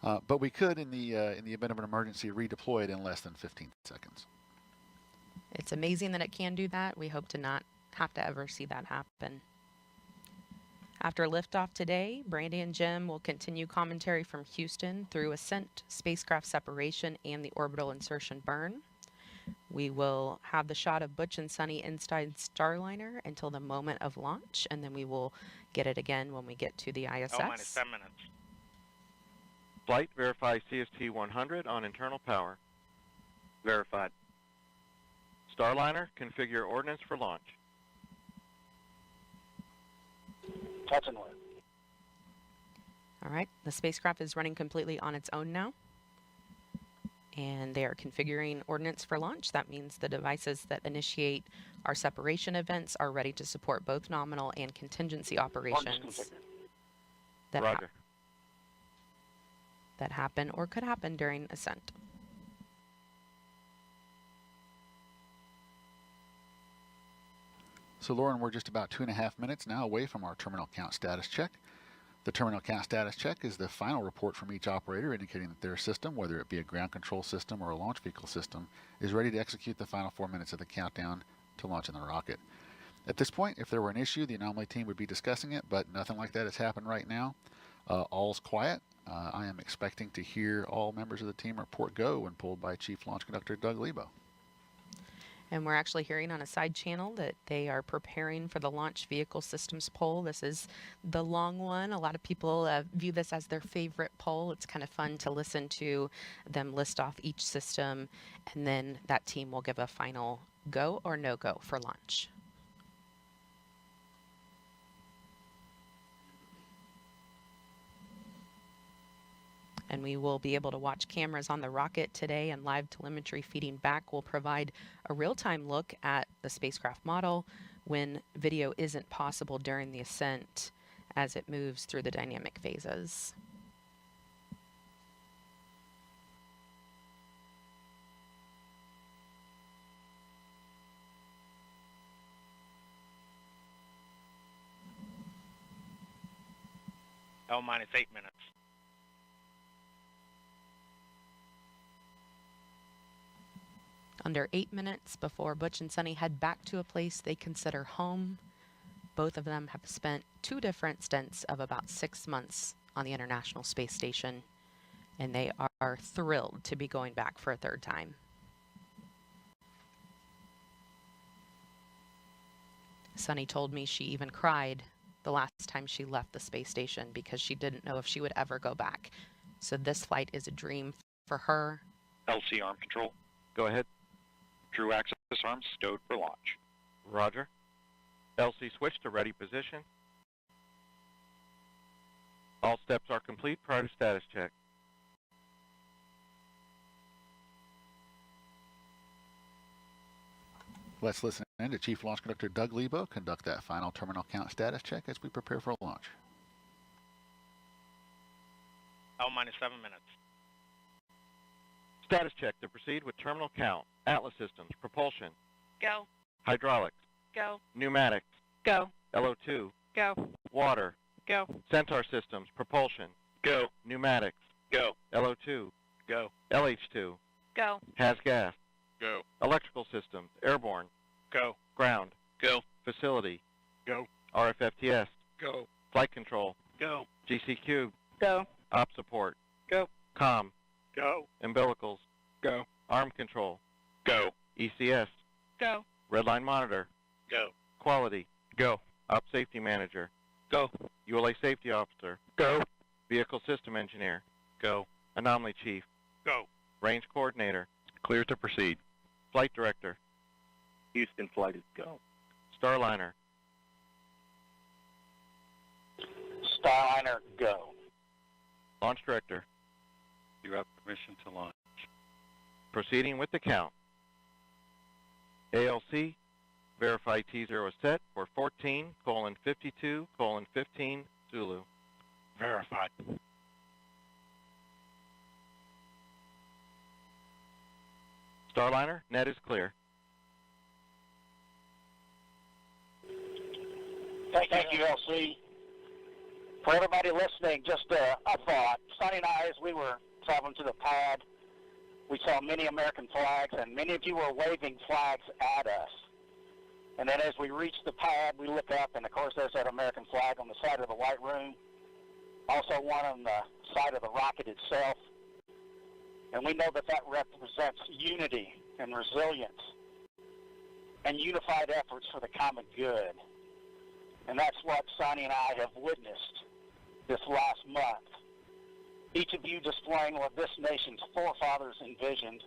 [SPEAKER 20] But we could, in the event of an emergency, redeploy it in less than 15 seconds.
[SPEAKER 19] It's amazing that it can do that. We hope to not have to ever see that happen. After liftoff today, Brandy and Jim will continue commentary from Houston through Ascent, spacecraft separation, and the orbital insertion burn. We will have the shot of Butch and Sonny inside Starliner until the moment of launch, and then we will get it again when we get to the ISS.
[SPEAKER 3] minus 10 minutes. Flight, verify CST 100 on internal power.
[SPEAKER 21] Verified.
[SPEAKER 3] Starliner, configure ordnance for launch.
[SPEAKER 22] Touch and win.
[SPEAKER 19] All right, the spacecraft is running completely on its own now. And they are configuring ordnance for launch. That means the devices that initiate our separation events are ready to support both nominal and contingency operations that happen or could happen during ascent.
[SPEAKER 20] So Lauren, we're just about 2.5 minutes now away from our terminal count status check. The terminal count status check is the final report from each operator indicating that their system, whether it be a ground control system or a launch vehicle system, is ready to execute the final 4 minutes of the countdown to launching the rocket. At this point, if there were an issue, the anomaly team would be discussing it, but nothing like that has happened right now. All's quiet. I am expecting to hear all members of the team report go when pulled by Chief Launch Conductor Doug Lebo.
[SPEAKER 19] And we're actually hearing on a side channel that they are preparing for the launch vehicle systems poll. This is the long one. A lot of people view this as their favorite poll. It's kind of fun to listen to them list off each system, and then that team will give a final go or no go for launch. And we will be able to watch cameras on the rocket today, and live telemetry feeding back will provide a real-time look at the spacecraft model when video isn't possible during the ascent as it moves through the dynamic phases.
[SPEAKER 3] minus 8 minutes.
[SPEAKER 19] Under 8 minutes before Butch and Sonny head back to a place they consider home, Both of them have spent 2 different stints of about 6 months on the International Space Station, and they are thrilled to be going back for a 3rd time. Sunny told me she even cried the last time she left the space station because she didn't know if she would ever go back. So this flight is a dream for her.
[SPEAKER 22] LC arm control.
[SPEAKER 3] Go ahead.
[SPEAKER 22] True access arms stowed for launch.
[SPEAKER 3] Roger. LC switch to ready position. All steps are complete prior to status check.
[SPEAKER 20] Let's listen in to Chief Launch Conductor Doug Lebo conduct that final terminal count status check as we prepare for launch.
[SPEAKER 18] L-minus 7 minutes.
[SPEAKER 3] Status check to proceed with terminal count. Atlas systems, propulsion.
[SPEAKER 17] Go.
[SPEAKER 3] Hydraulics.
[SPEAKER 17] Go.
[SPEAKER 3] Pneumatics.
[SPEAKER 17] Go.
[SPEAKER 3] LO2.
[SPEAKER 17] Go.
[SPEAKER 3] Water.
[SPEAKER 17] Go.
[SPEAKER 3] Centaur systems, propulsion.
[SPEAKER 22] Go.
[SPEAKER 3] Pneumatics.
[SPEAKER 22] Go.
[SPEAKER 3] LO2.
[SPEAKER 22] Go.
[SPEAKER 3] LH2.
[SPEAKER 17] Go.
[SPEAKER 3] Has gas.
[SPEAKER 22] Go.
[SPEAKER 3] Electrical systems, airborne.
[SPEAKER 22] Go.
[SPEAKER 3] Ground.
[SPEAKER 22] Go.
[SPEAKER 3] Facility.
[SPEAKER 22] Go.
[SPEAKER 3] RFFTS.
[SPEAKER 22] Go.
[SPEAKER 3] Flight control.
[SPEAKER 22] Go.
[SPEAKER 3] GCQ.
[SPEAKER 17] Go.
[SPEAKER 3] Op support.
[SPEAKER 22] Go.
[SPEAKER 3] COM.
[SPEAKER 22] Go.
[SPEAKER 3] Umbilicals.
[SPEAKER 22] Go.
[SPEAKER 3] Arm control.
[SPEAKER 22] Go.
[SPEAKER 3] ECS.
[SPEAKER 17] Go.
[SPEAKER 3] Redline monitor.
[SPEAKER 22] Go.
[SPEAKER 3] Quality.
[SPEAKER 22] Go.
[SPEAKER 3] Op safety manager.
[SPEAKER 22] Go.
[SPEAKER 3] ULA safety officer.
[SPEAKER 22] Go.
[SPEAKER 3] Vehicle system engineer.
[SPEAKER 22] Go.
[SPEAKER 3] Anomaly chief.
[SPEAKER 22] Go.
[SPEAKER 3] Range coordinator.
[SPEAKER 22] Clear to proceed.
[SPEAKER 3] Flight director.
[SPEAKER 22] Houston flight is go.
[SPEAKER 3] Starliner.
[SPEAKER 22] Starliner go.
[SPEAKER 3] Launch director.
[SPEAKER 22] You have permission to launch.
[SPEAKER 3] Proceeding with the count. ALC. Verify T0 is set for 14:52:15 Zulu.
[SPEAKER 22] Verified.
[SPEAKER 3] Starliner, net is clear.
[SPEAKER 22] Thank you, LC. For everybody listening, just a thought. Sonny and I, as we were traveling to the pad, we saw many American flags, and many of you were waving flags at us. And then as we reached the pad, we look up, and of course there's that American flag on the side of the White Room, also one on the side of the rocket itself. And we know that that represents unity and resilience and unified efforts for the common good. And that's what Sonny and I have witnessed this last month. Each of you displaying what this nation's forefathers envisioned,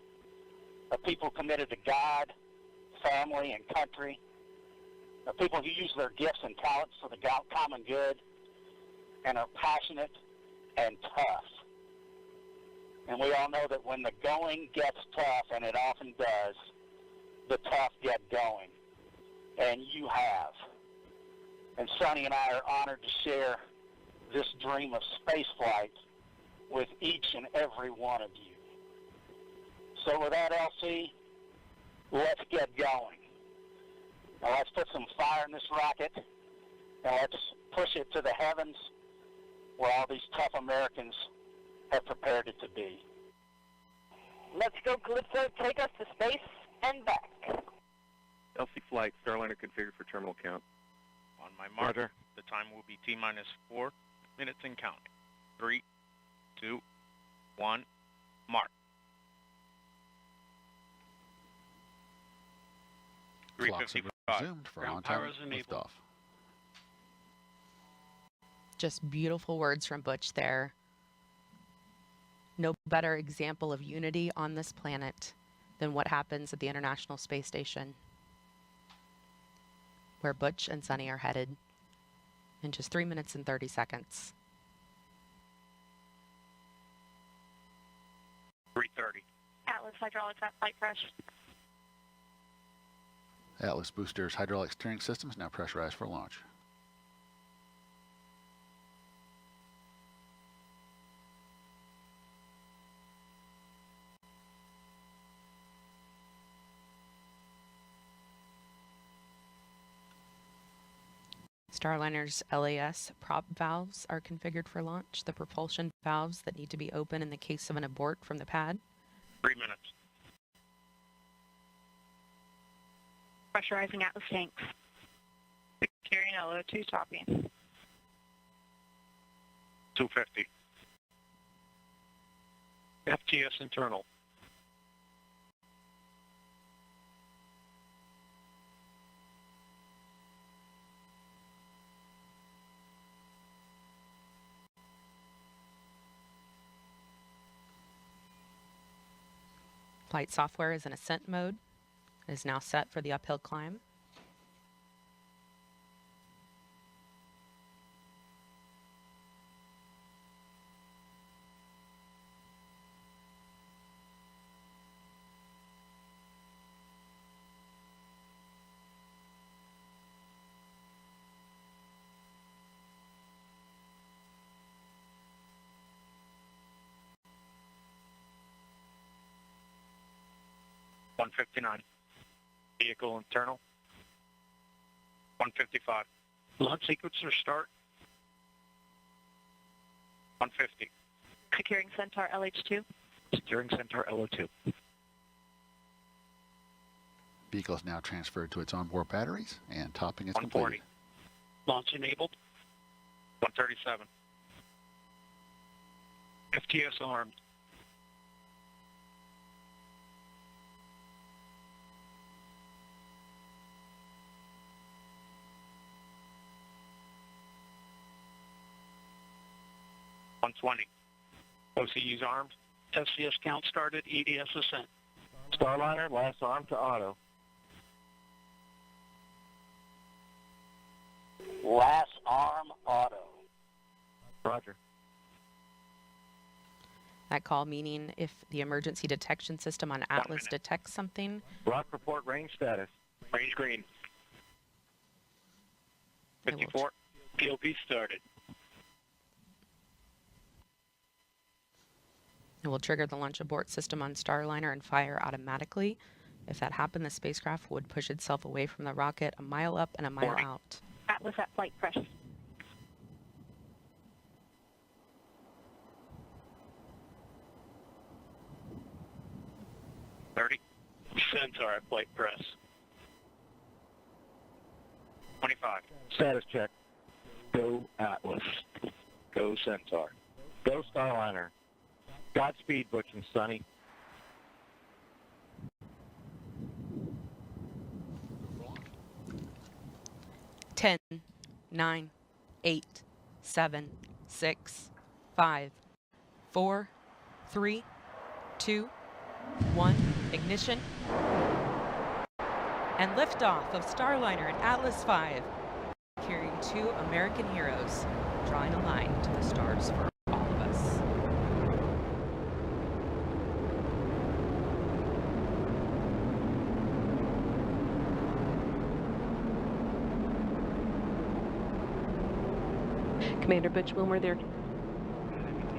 [SPEAKER 22] a people committed to God, family, and country, a people who use their gifts and talents for the common good and are passionate and tough. And we all know that when the going gets tough, and it often does, the tough get going. And you have. And Sonny and I are honored to share this dream of spaceflight with each and every one of you. So with that, LC, let's get going. Now let's put some fire in this rocket, and let's push it to the heavens where all these tough Americans have prepared it to be.
[SPEAKER 2] Let's go, Calypso. Take us to space and back.
[SPEAKER 3] LC flight, Starliner configured for terminal count.
[SPEAKER 18] On my mark,
[SPEAKER 3] Roger.
[SPEAKER 18] the time will be T-minus 4 minutes and counting. 3, 2, 1, mark. 3:55.
[SPEAKER 20] Resumed for on-time liftoff.
[SPEAKER 19] Just beautiful words from Butch there. No better example of unity on this planet than what happens at the International Space Station, where Butch and Sonny are headed in just 3 minutes and 30 seconds.
[SPEAKER 18] 3:30.
[SPEAKER 17] Atlas hydraulics at flight crash.
[SPEAKER 20] Atlas boosters hydraulic steering systems now pressurized for launch.
[SPEAKER 19] Starliner's LAS prop valves are configured for launch. The propulsion valves that need to be open in the case of an abort from the pad.
[SPEAKER 18] 3 minutes.
[SPEAKER 17] Pressurizing Atlas tanks. Carrying LO2 topping.
[SPEAKER 16] 250. FTS internal.
[SPEAKER 19] Flight software is in Ascent mode. It is now set for the uphill climb.
[SPEAKER 16] $159. Vehicle internal. 155. Launch sequencer start. 150.
[SPEAKER 17] Securing Centaur LH2.
[SPEAKER 16] Securing Centaur LO2.
[SPEAKER 20] Vehicle is now transferred to its onboard batteries, and topping is
[SPEAKER 16] 140.
[SPEAKER 20] completed.
[SPEAKER 16] Launch enabled. 137. FTS armed. $120. OCU's armed. SCS count started. EDS Ascent.
[SPEAKER 22] Starliner, last arm to auto. Last arm auto.
[SPEAKER 16] Roger.
[SPEAKER 19] That call meaning if the emergency detection system on Atlas detects something.
[SPEAKER 16] Rock report range status. Range green. 54. POP started.
[SPEAKER 19] It will trigger the launch abort system on Starliner and fire automatically. If that happened, the spacecraft would push itself away from the rocket a mile up and a mile out.
[SPEAKER 17] Atlas at flight press.
[SPEAKER 16] Centaur at flight press. 25.
[SPEAKER 22] Status check. Go Atlas. Go Centaur. Go Starliner. Godspeed, Butch and Sonny.
[SPEAKER 19] Ten, 9, 8, 7, 6, 5, 4, 3, 2, 1. Ignition. And liftoff of Starliner and Atlas V, carrying 2 American heroes, drawing a line to the stars for all of us.
[SPEAKER 11] Commander Butch Wilmore there,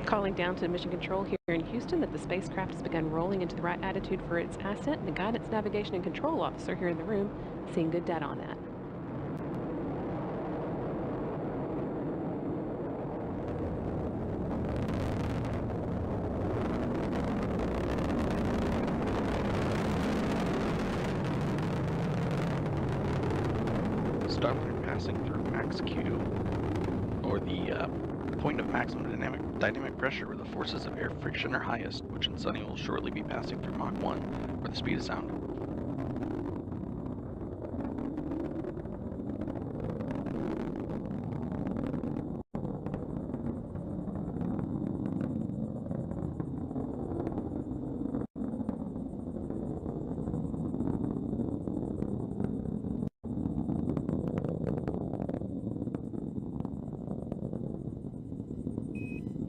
[SPEAKER 11] calling down to Mission Control here in Houston that the spacecraft has begun rolling into the right attitude for its ascent, and the Guidance, Navigation, and Control Officer here in the room seeing good data on that.
[SPEAKER 12] Starliner passing through max Q, or the point of maximum dynamic pressure where the forces of air friction are highest, which in Sunny will shortly be passing through Mach 1, where the speed of sound.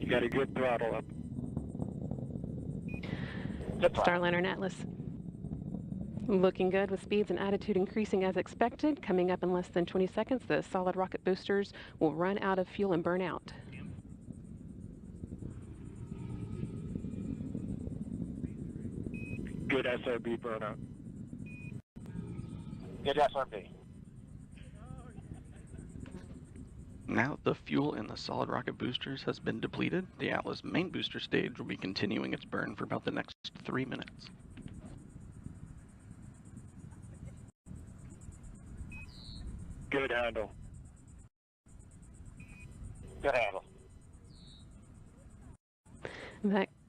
[SPEAKER 16] Got a good throttle up.
[SPEAKER 11] Starliner and Atlas looking good with speeds and attitude increasing as expected. Coming up in less than 20 seconds, the solid rocket boosters will run out of fuel and burn out.
[SPEAKER 16] Good SRB burnout.
[SPEAKER 22] Good SRB.
[SPEAKER 12] Now that the fuel in the solid rocket boosters has been depleted, the Atlas main booster stage will be continuing its burn for about the next 3 minutes.
[SPEAKER 16] Good handle.
[SPEAKER 22] Good handle.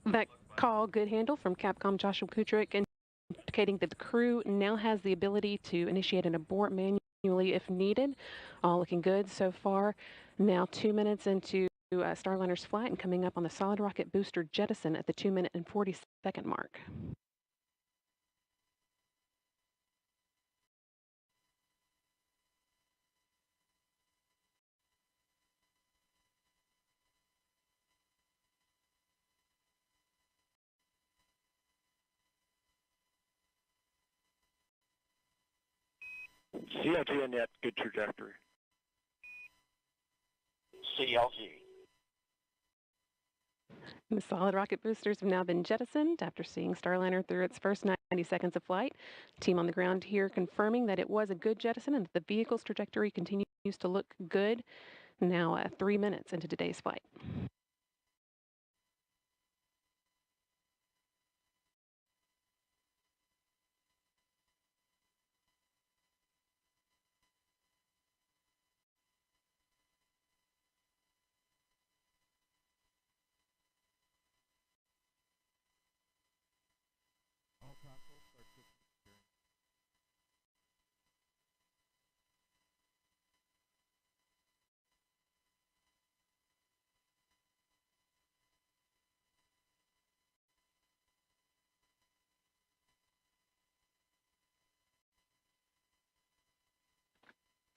[SPEAKER 11] That call, good handle, from Capcom Joshua Kutrick, indicating that the crew now has the ability to initiate an abort manually if needed. All looking good so far. Now 2 minutes into Starliner's flight and coming up on the solid rocket booster jettison at the 2-minute and 40-second mark.
[SPEAKER 21] CLG and net, good trajectory.
[SPEAKER 22] CLG.
[SPEAKER 11] The solid rocket boosters have now been jettisoned after seeing Starliner through its first 90 seconds of flight. Team on the ground here confirming that it was a good jettison and that the vehicle's trajectory continues to look good. Now 3 minutes into today's flight.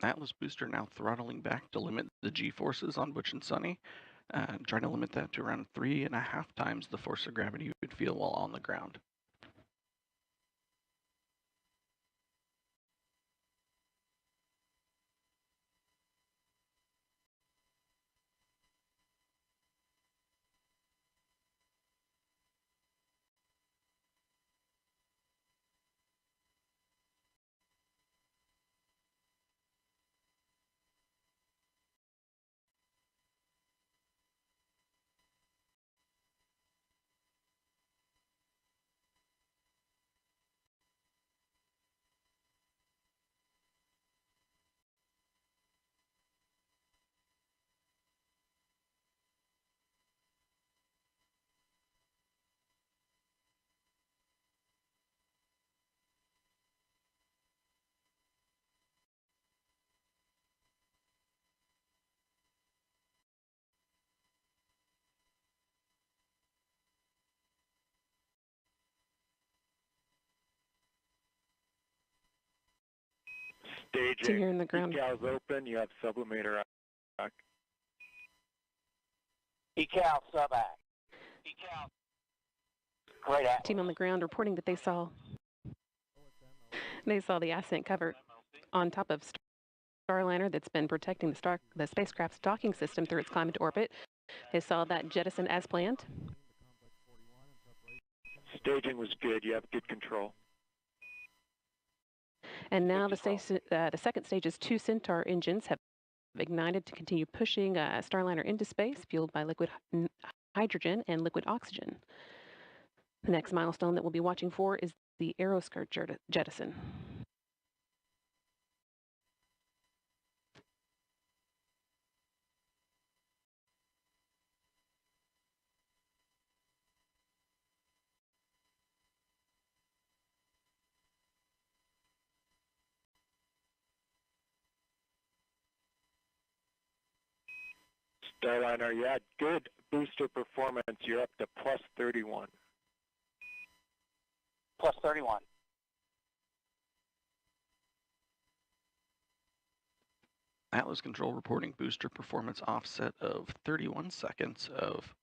[SPEAKER 12] Atlas booster now throttling back to limit the G-forces on Butch and Sunny, trying to limit that to around 3.5 times the force of gravity you would feel while on the ground.
[SPEAKER 21] Staging.
[SPEAKER 11] Here in the ground.
[SPEAKER 21] Decals open. You have sublimator back.
[SPEAKER 22] Decal sub-act. Decal. Great act.
[SPEAKER 11] Team on the ground reporting that they saw the Ascent cover on top of Starliner that's been protecting the spacecraft's docking system through its climb into orbit. They saw that jettison as planned.
[SPEAKER 21] Staging was good. You have good control.
[SPEAKER 11] And now the second stage's 2 Centaur engines have ignited to continue pushing Starliner into space, fueled by liquid hydrogen and liquid oxygen. The next milestone that we'll be watching for is the aeroskirt jettison.
[SPEAKER 21] Starliner, you had good booster performance. You're up to plus 31.
[SPEAKER 22] Plus 31.
[SPEAKER 12] Atlas Control reporting booster performance offset of 31 seconds of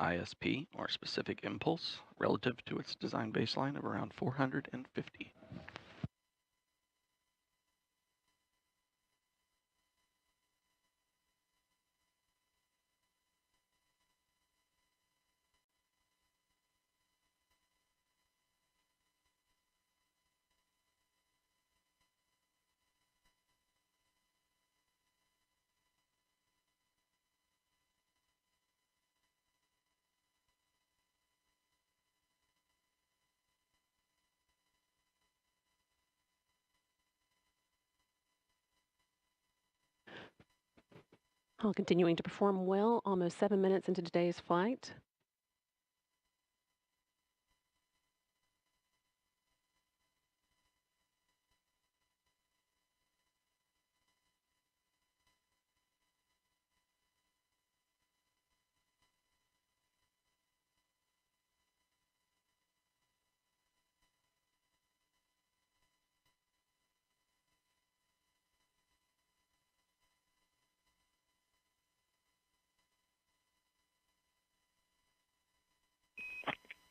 [SPEAKER 12] ISP, or specific impulse, relative to its design baseline of around 450.
[SPEAKER 11] All continuing to perform well, almost 7 minutes into today's flight.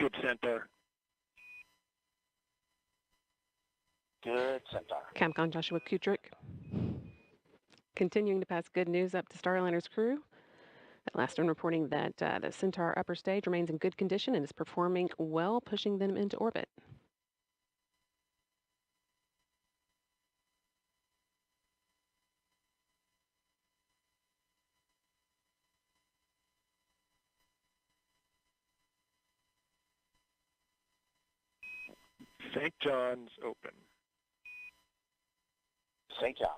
[SPEAKER 21] Good Centaur.
[SPEAKER 22] Good Centaur.
[SPEAKER 11] Capcom Joshua Kutrick. Continuing to pass good news up to Starliner's crew. That last one reporting that the Centaur upper stage remains in good condition and is performing well, pushing them into orbit.
[SPEAKER 21] St. John's open.
[SPEAKER 22] St. John's.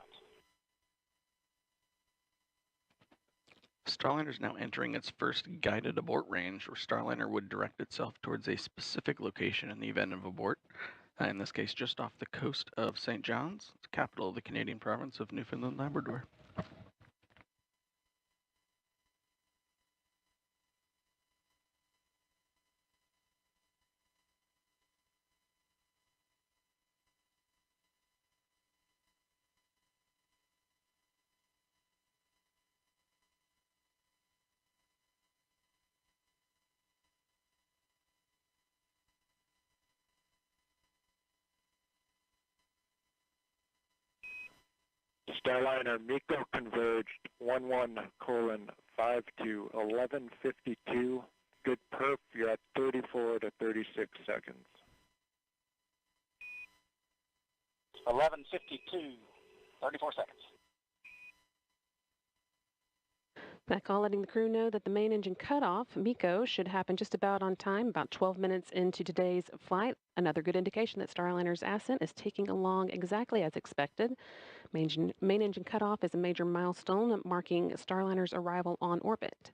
[SPEAKER 12] Starliner is now entering its first guided abort range, where Starliner would direct itself towards a specific location in the event of abort. In this case, just off the coast of St. John's, the capital of the Canadian province of Newfoundland, Labrador.
[SPEAKER 21] Starliner MECO converged 11:5 to 11:52. Good perf, you're at 34 to 36 seconds.
[SPEAKER 22] 11:52, 34 seconds.
[SPEAKER 11] That call letting the crew know that the main engine cutoff, MECO, should happen just about on time, about 12 minutes into today's flight. Another good indication that Starliner's Ascent is taking along exactly as expected. Main engine cutoff is a major milestone marking Starliner's arrival on orbit.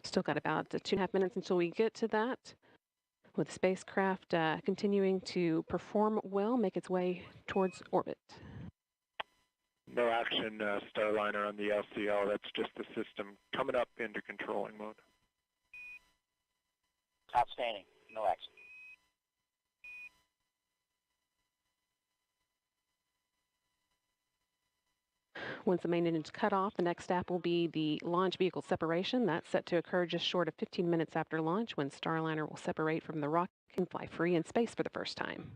[SPEAKER 11] Still got about 2.5 minutes until we get to that, with the spacecraft continuing to perform well, make its way towards orbit.
[SPEAKER 21] No action, Starliner on the LCL. That's just the system coming up into controlling mode.
[SPEAKER 22] Outstanding. No action.
[SPEAKER 11] Once the main engine is cut off, the next step will be the launch vehicle separation. That's set to occur just short of 15 minutes after launch, when Starliner will separate from the rocket and fly free in space for the first time.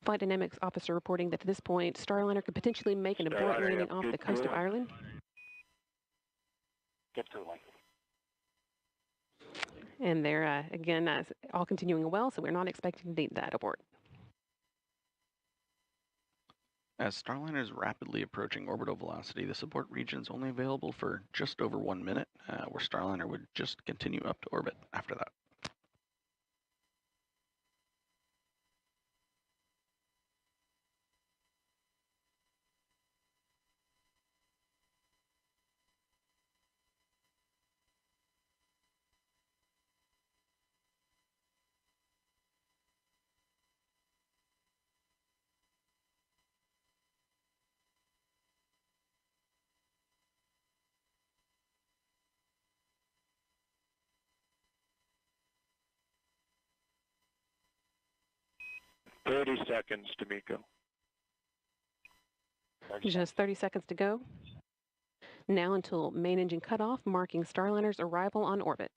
[SPEAKER 11] Flight Dynamics officer reporting that at this point, Starliner could potentially make an abort landing off the coast of Ireland.
[SPEAKER 22] Good cooling.
[SPEAKER 11] And they're, again, all continuing well, so we're not expecting to need that abort.
[SPEAKER 12] As Starliner is rapidly approaching orbital velocity, the abort region is only available for just over 1 minute, where Starliner would just continue up to orbit after that.
[SPEAKER 21] Thirty seconds to MECO.
[SPEAKER 11] Just 30 seconds to go. Now until main engine cutoff, marking Starliner's arrival on orbit.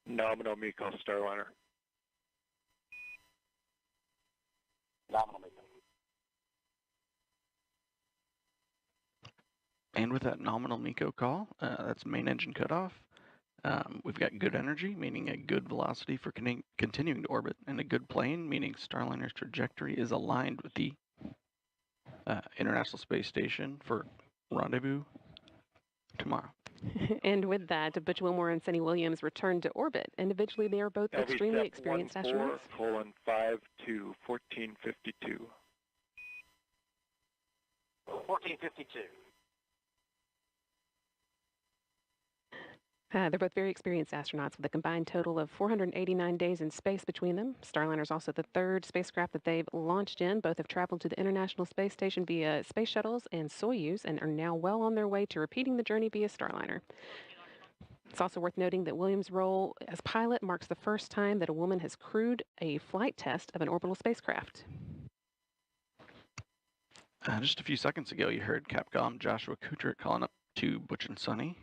[SPEAKER 21] Nominal MECO Starliner.
[SPEAKER 22] Nominal MECO.
[SPEAKER 12] And with that nominal MECO call, that's main engine cutoff. We've got good energy, meaning a good velocity for continuing to orbit, and a good plane, meaning Starliner's trajectory is aligned with the International Space Station for rendezvous tomorrow.
[SPEAKER 11] And with that, Butch Wilmore and Sunny Williams returned to orbit. Individually, they are both extremely experienced astronauts.
[SPEAKER 21] 14:5 to 14:52.
[SPEAKER 22] 14:52.
[SPEAKER 11] They're both very experienced astronauts with a combined total of 489 days in space between them. Starliner is also the third spacecraft that they've launched in. Both have traveled to the International Space Station via space shuttles and Soyuz and are now well on their way to repeating the journey via Starliner. It's also worth noting that Williams' role as pilot marks the first time that a woman has crewed a flight test of an orbital spacecraft.
[SPEAKER 12] Just a few seconds ago, you heard Capcom Joshua Kuchert calling up to Butch and Sunny.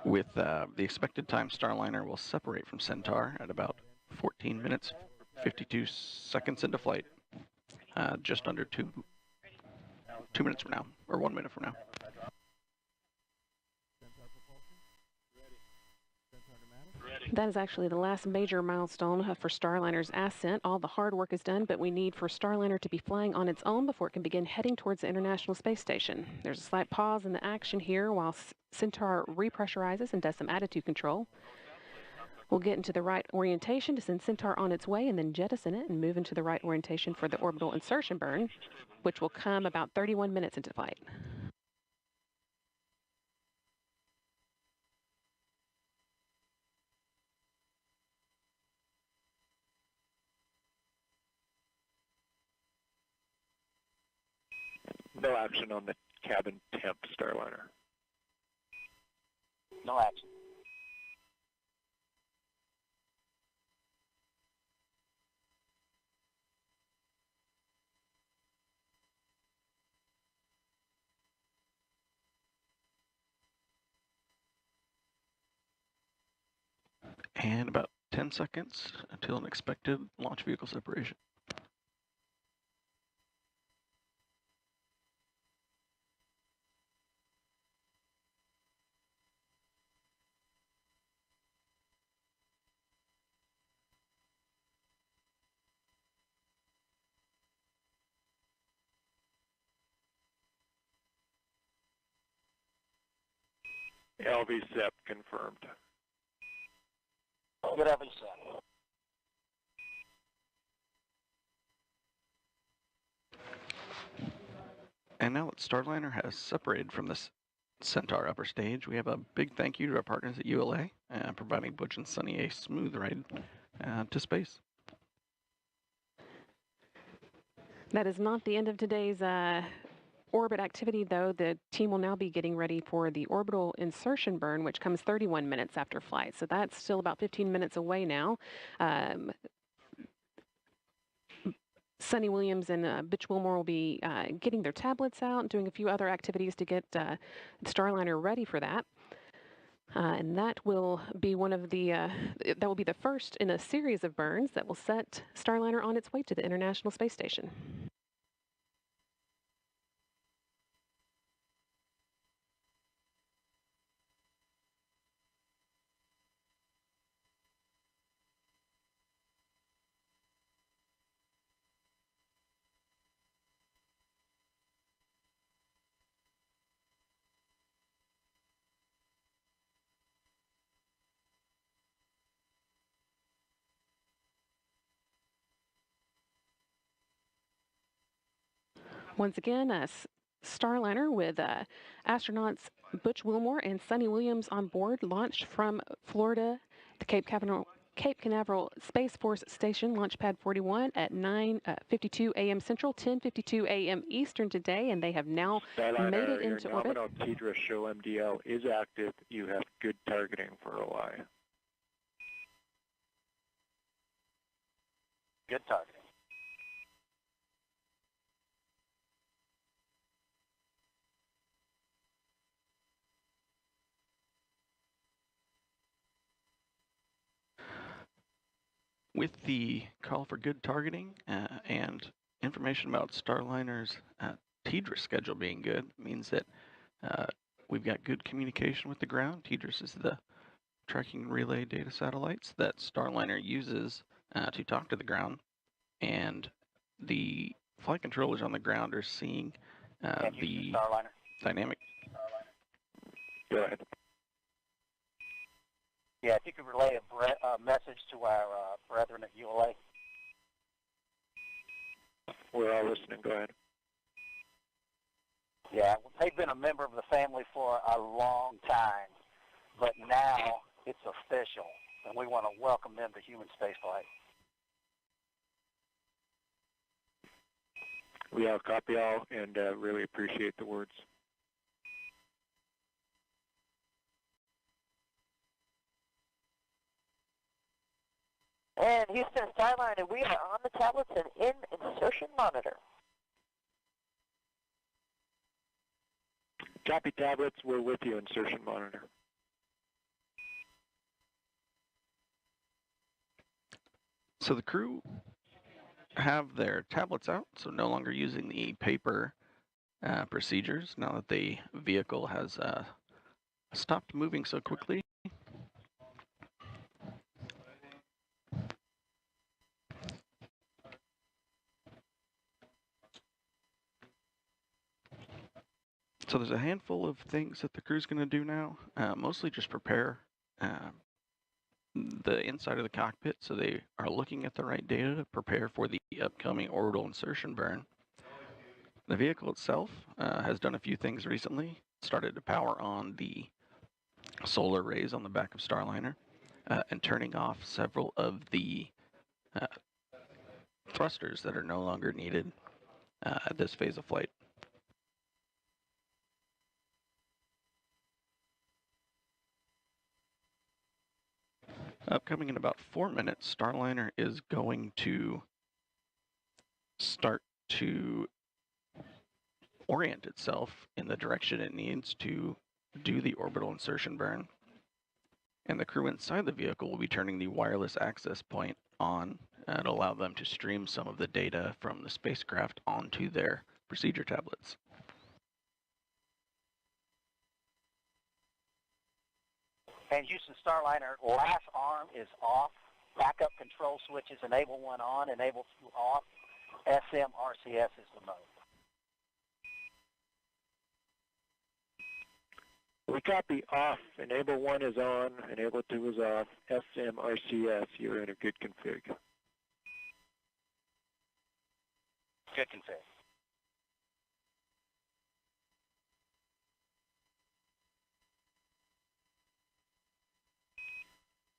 [SPEAKER 12] With the expected time, Starliner will separate from Centaur at about 14 minutes, 52 seconds into flight, just under 2 minutes from now, or 1 minute from now.
[SPEAKER 11] That is actually the last major milestone for Starliner's ascent. All the hard work is done, but we need for Starliner to be flying on its own before it can begin heading towards the International Space Station. There's a slight pause in the action here while Centaur repressurizes and does some attitude control. We'll get into the right orientation to send Centaur on its way and then jettison it and move into the right orientation for the orbital insertion burn, which will come about 31 minutes into flight.
[SPEAKER 21] No action on the cabin temp Starliner.
[SPEAKER 22] No action.
[SPEAKER 12] And about 10 seconds until an expected launch vehicle separation.
[SPEAKER 21] LV SEP confirmed.
[SPEAKER 22] Good LV SEP.
[SPEAKER 12] And now that Starliner has separated from this Centaur upper stage, we have a big thank you to our partners at ULA, providing Butch and Sunny a smooth ride to space.
[SPEAKER 11] That is not the end of today's orbit activity, though. The team will now be getting ready for the orbital insertion burn, which comes 31 minutes after flight. So that's still about 15 minutes away now. Sunny Williams and Butch Wilmore will be getting their tablets out and doing a few other activities to get Starliner ready for that. And that will be one of the, that will be the first in a series of burns that will set Starliner on its way to the International Space Station. Once again, Starliner with astronauts Butch Wilmore and Sunny Williams on board launched from Florida, the Cape Canaveral Space Force Station, Launch Pad 41 at 9:52 a.m. Central, 10:52 a.m. Eastern today, and they have now made it into orbit.
[SPEAKER 21] Your nominal TDRA show MDL is active. You have good targeting for OI.
[SPEAKER 22] Good targeting.
[SPEAKER 12] With the call for good targeting and information about Starliner's TDRS schedule being good, means that we've got good communication with the ground. TDRS is the tracking relay data satellites that Starliner uses to talk to the ground, and the flight controllers on the ground are seeing the dynamic.
[SPEAKER 21] Go ahead.
[SPEAKER 22] Yeah, if you could relay a message to our brethren at ULA.
[SPEAKER 21] We're all listening. Go ahead.
[SPEAKER 22] Yeah, they've been a member of the family for a long time, but now it's official, and we want to welcome them to human spaceflight.
[SPEAKER 21] We all copy all and really appreciate the words.
[SPEAKER 2] And Houston Starliner, we are on the tablets and in insertion monitor.
[SPEAKER 21] Copy tablets, we're with you, insertion monitor.
[SPEAKER 12] So the crew have their tablets out, so no longer using the paper procedures now that the vehicle has stopped moving so quickly. So there's a handful of things that the crew's going to do now, mostly just prepare the inside of the cockpit so they are looking at the right data to prepare for the upcoming orbital insertion burn. The vehicle itself has done a few things recently. Started to power on the solar rays on the back of Starliner and turning off several of the thrusters that are no longer needed at this phase of flight. Upcoming in about 4 minutes, Starliner is going to start to orient itself in the direction it needs to do the orbital insertion burn. And the crew inside the vehicle will be turning the wireless access point on and allow them to stream some of the data from the spacecraft onto their procedure tablets.
[SPEAKER 22] And Houston Starliner, last arm is off. Backup control switches, enable 1 on, enable 2 off. SM/RCS is the mode.
[SPEAKER 21] We copy off. Enable 1 is on, enable 2 is off. SM/RCS, you're in a good config.
[SPEAKER 22] Good config.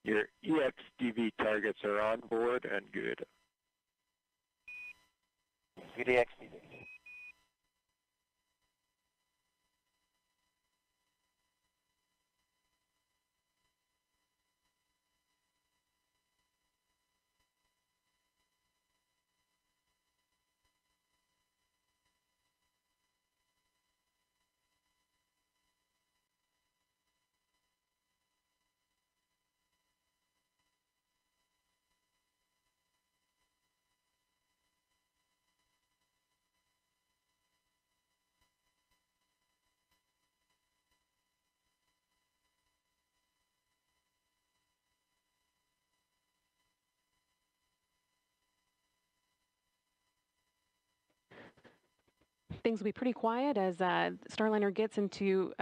[SPEAKER 21] Your EXDV targets are on board and good.
[SPEAKER 22] Good EXDV.
[SPEAKER 11] Things will be pretty quiet as Starliner gets into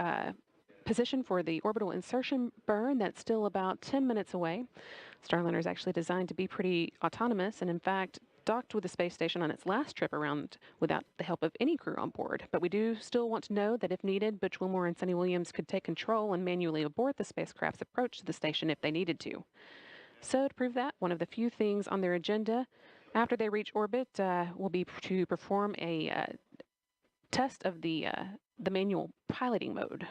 [SPEAKER 11] position for the orbital insertion burn. That's still about 10 minutes away. Starliner is actually designed to be pretty autonomous and, in fact, docked with the space station on its last trip around without the help of any crew on board. But we do still want to know that if needed, Butch Wilmore and Sunny Williams could take control and manually abort the spacecraft's approach to the station if they needed to. So to prove that, one of the few things on their agenda after they reach orbit will be to perform a test of the manual piloting mode.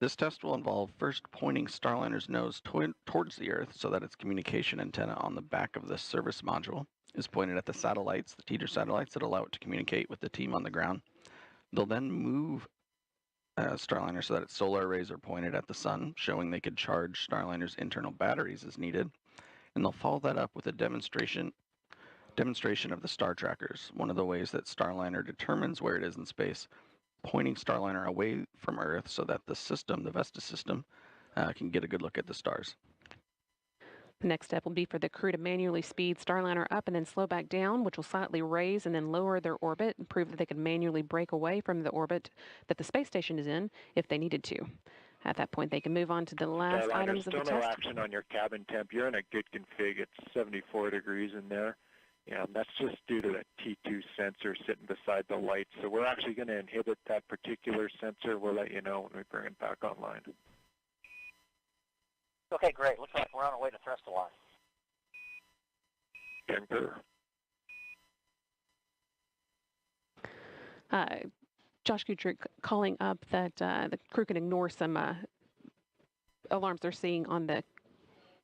[SPEAKER 12] This test will involve first pointing Starliner's nose towards the Earth so that its communication antenna on the back of the service module is pointed at the satellites, the teeter satellites that allow it to communicate with the team on the ground. They'll then move Starliner so that its solar arrays are pointed at the sun, showing they could charge Starliner's internal batteries as needed. And they'll follow that up with a demonstration of the star trackers, one of the ways that Starliner determines where it is in space, pointing Starliner away from Earth so that the system, the Vesta system, can get a good look at the stars.
[SPEAKER 11] The next step will be for the crew to manually speed Starliner up and then slow back down, which will slightly raise and then lower their orbit and prove that they can manually break away from the orbit that the space station is in if they needed to. At that point, they can move on to the last items of the test.
[SPEAKER 21] Still no action on your cabin temp. You're in a good config. It's 74 degrees in there. Yeah, and that's just due to that T2 sensor sitting beside the light. So we're actually going to inhibit that particular sensor. We'll let you know when we bring it back online.
[SPEAKER 22] Okay, great. Looks like we're on our way to thrust alarm.
[SPEAKER 11] Josh Kutrick calling up that the crew can ignore some alarms they're seeing on the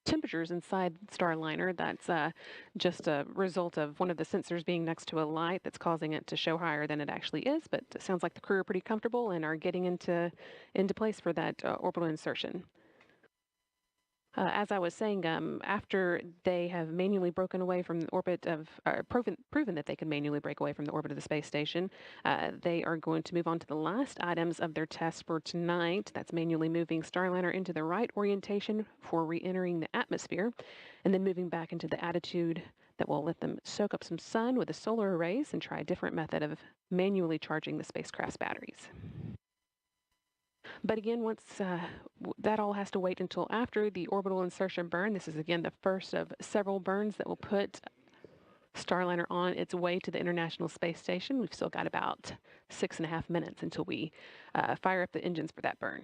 [SPEAKER 11] temperatures inside Starliner. That's just a result of one of the sensors being next to a light that's causing it to show higher than it actually is, but it sounds like the crew are pretty comfortable and are getting into place for that orbital insertion. As I was saying, after they have manually broken away from the orbit of, proven that they can manually break away from the orbit of the space station, they are going to move on to the last items of their test for tonight. That's manually moving Starliner into the right orientation for re-entering the atmosphere, and then moving back into the attitude that will let them soak up some sun with the solar arrays and try a different method of manually charging the spacecraft's batteries. But again, once that all has to wait until after the orbital insertion burn. This is, again, the first of several burns that will put Starliner on its way to the International Space Station. We've still got about 6.5 minutes until we fire up the engines for that burn.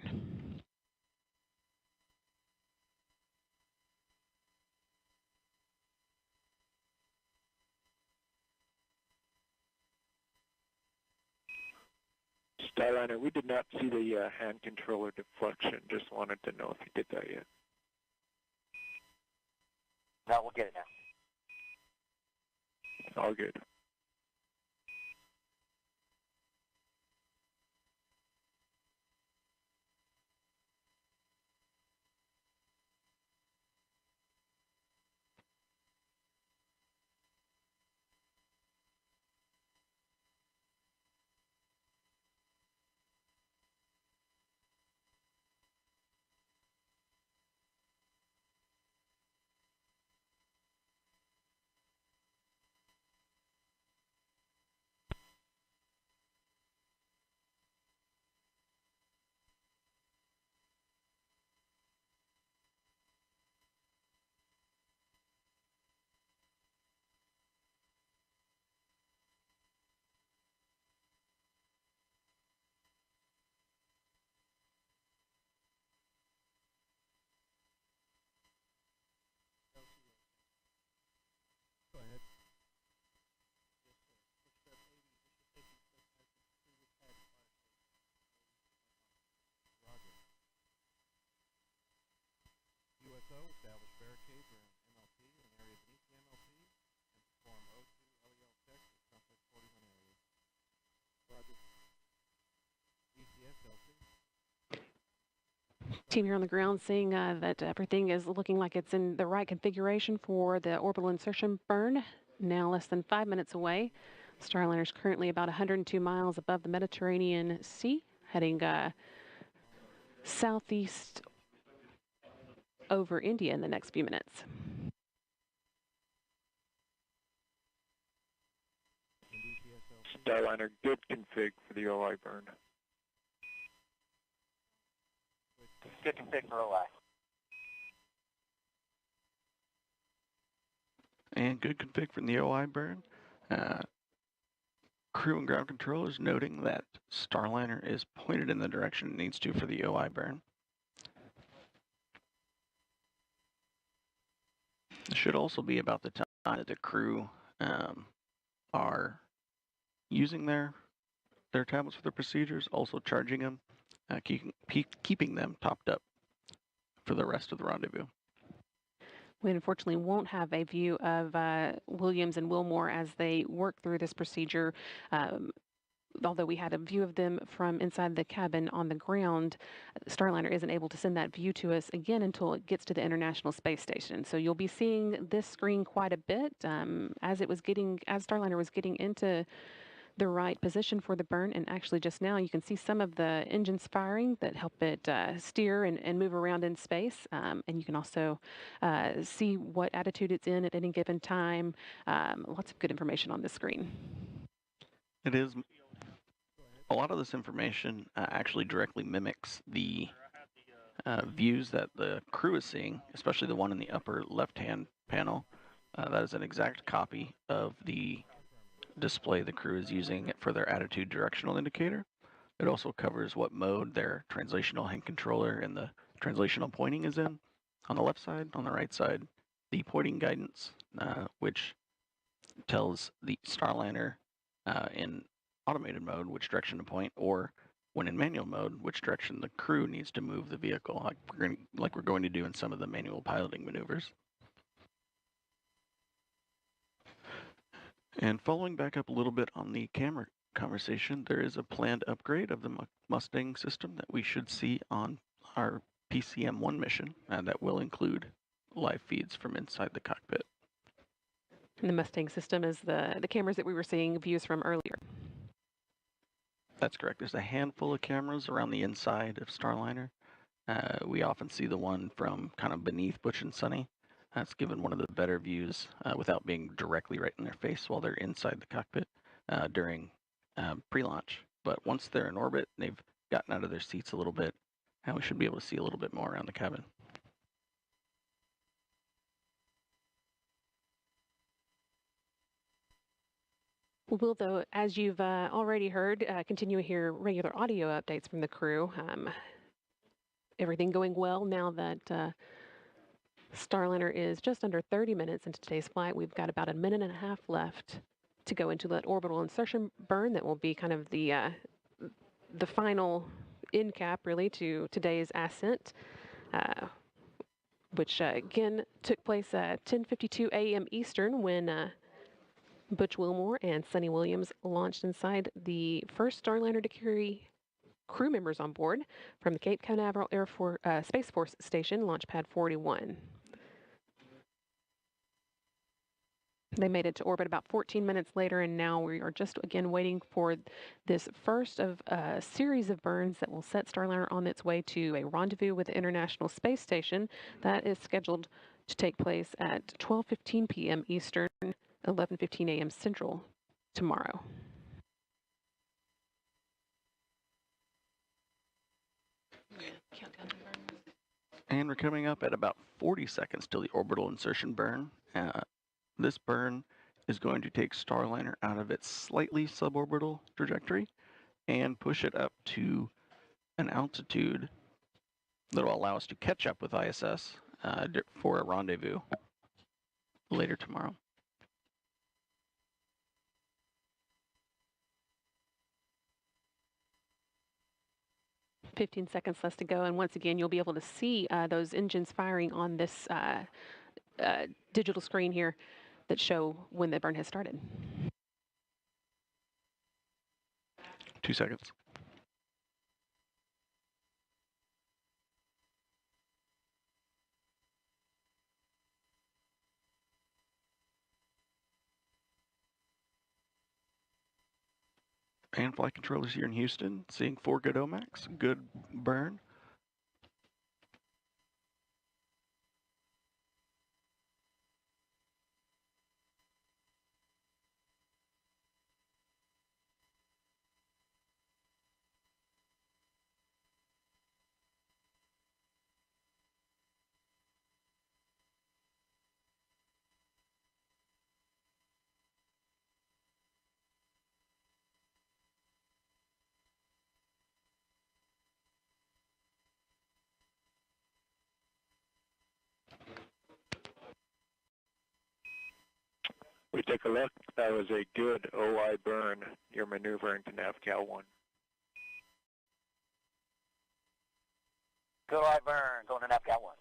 [SPEAKER 21] Starliner, we did not see the hand controller deflection. Just wanted to know if you did that yet.
[SPEAKER 22] No, we'll get it now.
[SPEAKER 21] All good.
[SPEAKER 7] Establish barricades around MLP and an area beneath the MLP and perform O2 LEL checks at complex 41 areas. Roger. ECS LC.
[SPEAKER 11] Team here on the ground seeing that everything is looking like it's in the right configuration for the orbital insertion burn. Now less than 5 minutes away. Starliner is currently about 102 miles above the Mediterranean Sea, heading southeast over India in the next few minutes.
[SPEAKER 21] Starliner, good config for the OI burn.
[SPEAKER 22] Good config for OI.
[SPEAKER 12] And good config from the OI burn. Crew and ground controllers noting that Starliner is pointed in the direction it needs to for the OI burn. It should also be about the time that the crew are using their tablets for their procedures, also charging them, keeping them topped up for the rest of the rendezvous.
[SPEAKER 11] We unfortunately won't have a view of Williams and Wilmore as they work through this procedure. Although we had a view of them from inside the cabin on the ground, Starliner isn't able to send that view to us again until it gets to the International Space Station. So you'll be seeing this screen quite a bit as Starliner was getting into the right position for the burn. And actually just now you can see some of the engines firing that help it steer and move around in space. And you can also see what attitude it's in at any given time. Lots of good information on this screen.
[SPEAKER 12] It is. A lot of this information actually directly mimics the views that the crew is seeing, especially the one in the upper left-hand panel. That is an exact copy of the display the crew is using for their attitude directional indicator. It also covers what mode their translational hand controller and the translational pointing is in. On the left side, on the right side, the pointing guidance, which tells the Starliner in automated mode which direction to point, or when in manual mode, which direction the crew needs to move the vehicle, like we're going to do in some of the manual piloting maneuvers. And following back up a little bit on the camera conversation, there is a planned upgrade of the Mustang system that we should see on our PCM-1 mission that will include live feeds from inside the cockpit.
[SPEAKER 11] And the Mustang system is the cameras that we were seeing views from earlier.
[SPEAKER 12] That's correct. There's a handful of cameras around the inside of Starliner. We often see the one from kind of beneath Butch and Sunny. That's given one of the better views without being directly right in their face while they're inside the cockpit during pre-launch. But once they're in orbit, they've gotten out of their seats a little bit, and we should be able to see a little bit more around the cabin.
[SPEAKER 11] We'll, though, as you've already heard, continue to hear regular audio updates from the crew. Everything going well now that Starliner is just under 30 minutes into today's flight. We've got about a minute and a half left to go into that orbital insertion burn that will be kind of the final end cap, really, to today's ascent, which, again, took place at 10:52 a.m. Eastern when Butch Wilmore and Sunny Williams launched inside the first Starliner to carry crew members on board from the Cape Canaveral Space Force Station, Launch Pad 41. They made it to orbit about 14 minutes later, and now we are just again waiting for this first of a series of burns that will set Starliner on its way to a rendezvous with the International Space Station. That is scheduled to take place at 12:15 p.m. Eastern, 11:15 a.m. Central tomorrow.
[SPEAKER 12] And we're coming up at about 40 seconds till the orbital insertion burn. This burn is going to take Starliner out of its slightly suborbital trajectory and push it up to an altitude that will allow us to catch up with ISS for a rendezvous later tomorrow.
[SPEAKER 11] 15 seconds left to go, and once again you'll be able to see those engines firing on this digital screen here that show when the burn has started.
[SPEAKER 12] 2 seconds. And flight controllers here in Houston, seeing 4 good OMACs, good burn.
[SPEAKER 21] We take a look. That was a good OI burn. You're maneuvering to NavCal 1.
[SPEAKER 22] Good OI burn, going to NavCal 1.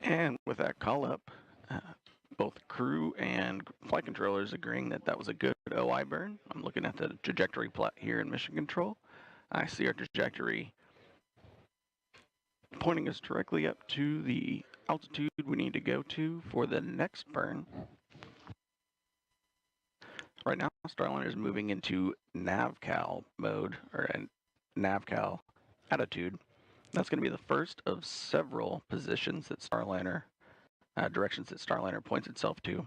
[SPEAKER 12] And with that call up, both crew and flight controllers agreeing that that was a good OI burn. I'm looking at the trajectory plot here in mission control. I see our trajectory pointing us directly up to the altitude we need to go to for the next burn. Right now, Starliner is moving into NavCal mode, or NavCal attitude. That's going to be the first of several positions that Starliner, directions that Starliner points itself to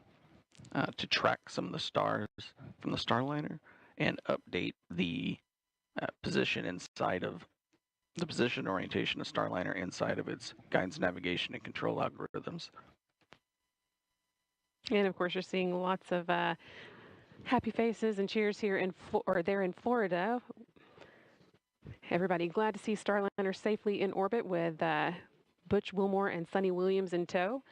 [SPEAKER 12] track some of the stars from the Starliner and update the position inside of the position orientation of Starliner inside of its guidance, navigation, and control algorithms.
[SPEAKER 11] And of course, you're seeing lots of happy faces and cheers here in Florida. Everybody glad to see Starliner safely in orbit with Butch Wilmore and Sunny Williams in tow,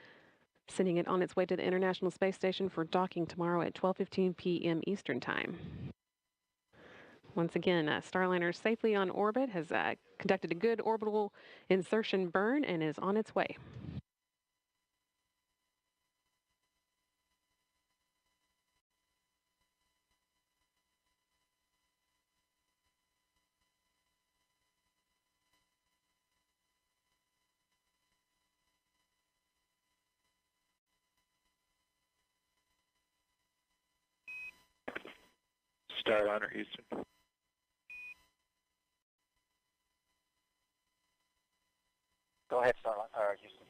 [SPEAKER 11] sending it on its way to the International Space Station for docking tomorrow at 12:15 p.m. Eastern Time. Once again, Starliner safely on orbit, has conducted a good orbital insertion burn and is on its way.
[SPEAKER 21] Starliner Houston.
[SPEAKER 22] Go ahead, Starliner Houston.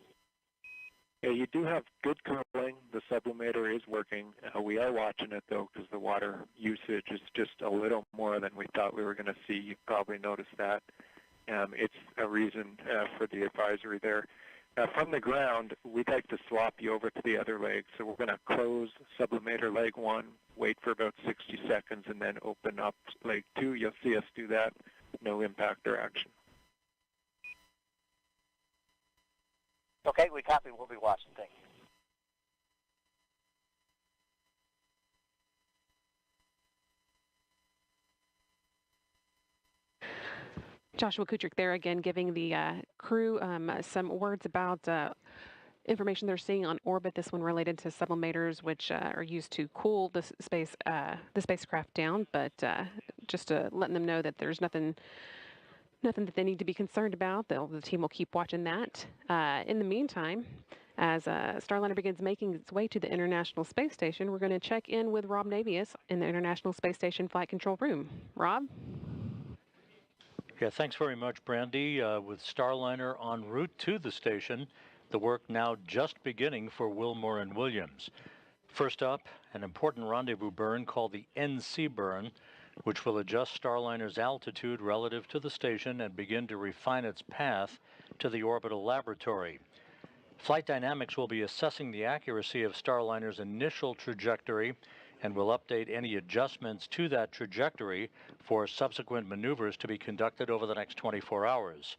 [SPEAKER 21] Yeah, you do have good cooling. The sublimator is working. We are watching it, though, because the water usage is just a little more than we thought we were going to see. You probably noticed that. It's a reason for the advisory there. From the ground, we'd like to swap you over to the other leg. So we're going to close sublimator leg 1, wait for about 60 seconds, and then open up leg 2. You'll see us do that. No impact or action.
[SPEAKER 22] Okay, we copy. We'll be watching. Thank you.
[SPEAKER 11] Joshua Kutrick there again, giving the crew some words about information they're seeing on orbit. This one related to sublimators, which are used to cool the spacecraft down. But just letting them know that there's nothing that they need to be concerned about. The team will keep watching that. In the meantime, as Starliner begins making its way to the International Space Station, we're going to check in with Rob Navius in the International Space Station Flight Control Room. Rob?
[SPEAKER 13] Yeah, thanks very much, Brandy. With Starliner en route to the station, the work now just beginning for Wilmore and Williams. First up, an important rendezvous burn called the NC burn, which will adjust Starliner's altitude relative to the station and begin to refine its path to the orbital laboratory. Flight Dynamics will be assessing the accuracy of Starliner's initial trajectory and will update any adjustments to that trajectory for subsequent maneuvers to be conducted over the next 24 hours.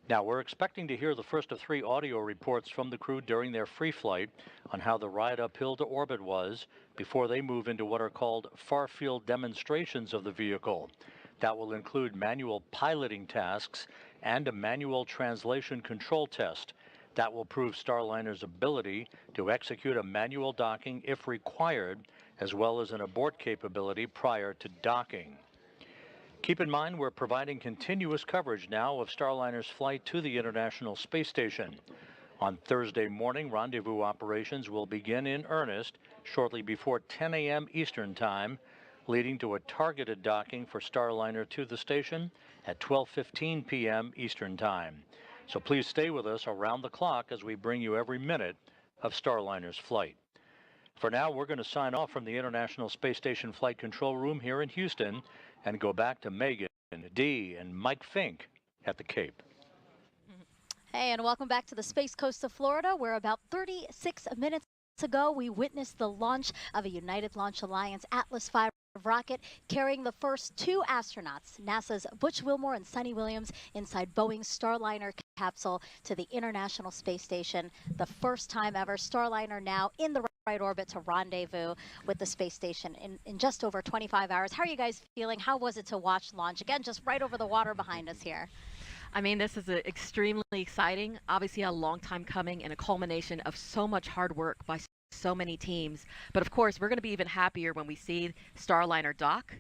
[SPEAKER 13] Now, we're expecting to hear the first of 3 audio reports from the crew during their free flight on how the ride uphill to orbit was before they move into what are called far-field demonstrations of the vehicle. That will include manual piloting tasks and a manual translation control test. That will prove Starliner's ability to execute a manual docking if required, as well as an abort capability prior to docking. Keep in mind, we're providing continuous coverage now of Starliner's flight to the International Space Station. On Thursday morning, rendezvous operations will begin in earnest shortly before 10 a.m. Eastern Time, leading to a targeted docking for Starliner to the station at 12:15 p.m. Eastern Time. So please stay with us around the clock as we bring you every minute of Starliner's flight. For now, we're going to sign off from the International Space Station Flight Control Room here in Houston and go back to Megan, Dee, and Mike Fink at the Cape.
[SPEAKER 5] Hey, and welcome back to the Space Coast of Florida, where about 36 minutes ago we witnessed the launch of a United Launch Alliance Atlas V rocket carrying the first 2 astronauts, NASA's Butch Wilmore and Sunny Williams, inside Boeing's Starliner capsule to the International Space Station. The first time ever, Starliner now in the right orbit to rendezvous with the space station in just over 25 hours. How are you guys feeling? How was it to watch launch? Again, just right over the water behind us here.
[SPEAKER 6] I mean, this is extremely exciting, obviously a long time coming and a culmination of so much hard work by so many teams. But of course, we're going to be even happier when we see Starliner dock,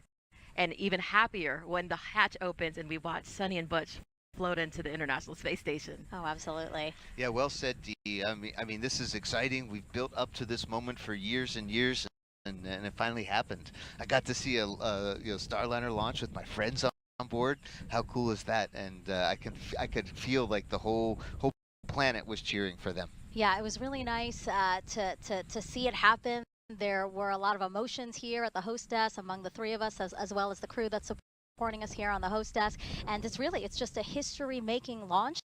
[SPEAKER 6] and even happier when the hatch opens and we watch Sunny and Butch float into the International Space Station.
[SPEAKER 5] Oh, absolutely.
[SPEAKER 15] Yeah, well said, Dee. I mean, this is exciting. We've built up to this moment for years and years, and it finally happened. I got to see a Starliner launch with my friends on board. How cool is that? And I could feel like the whole planet was cheering for them.
[SPEAKER 5] Yeah, it was really nice to see it happen. There were a lot of emotions here at the host desk among the three of us, as well as the crew that's supporting us here on the host desk. And it's just a history-making launch.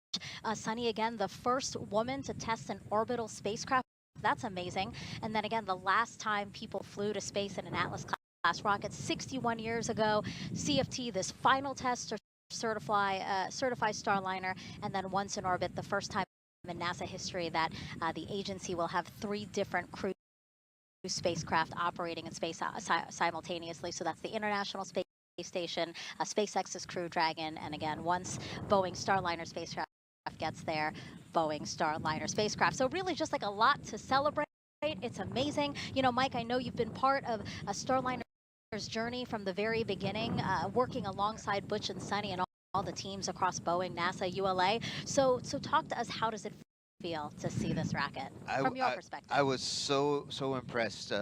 [SPEAKER 5] Sunny, again, the first woman to test an orbital spacecraft. That's amazing. And then again, the last time people flew to space in an Atlas-class rocket, 61 years ago. CFT, this final test to certify Starliner, and then once in orbit, the first time in NASA history that the agency will have 3 different crew spacecraft operating in space simultaneously. So that's the International Space Station, SpaceX's Crew Dragon, and again, once Boeing Starliner spacecraft gets there, Boeing Starliner spacecraft. So really just like a lot to celebrate. It's amazing. You know, Mike, I know you've been part of a Starliner's journey from the very beginning, working alongside Butch and Sunny and all the teams across Boeing, NASA, ULA. So talk to us, how does it feel to see this rocket from your perspective?
[SPEAKER 15] I was so impressed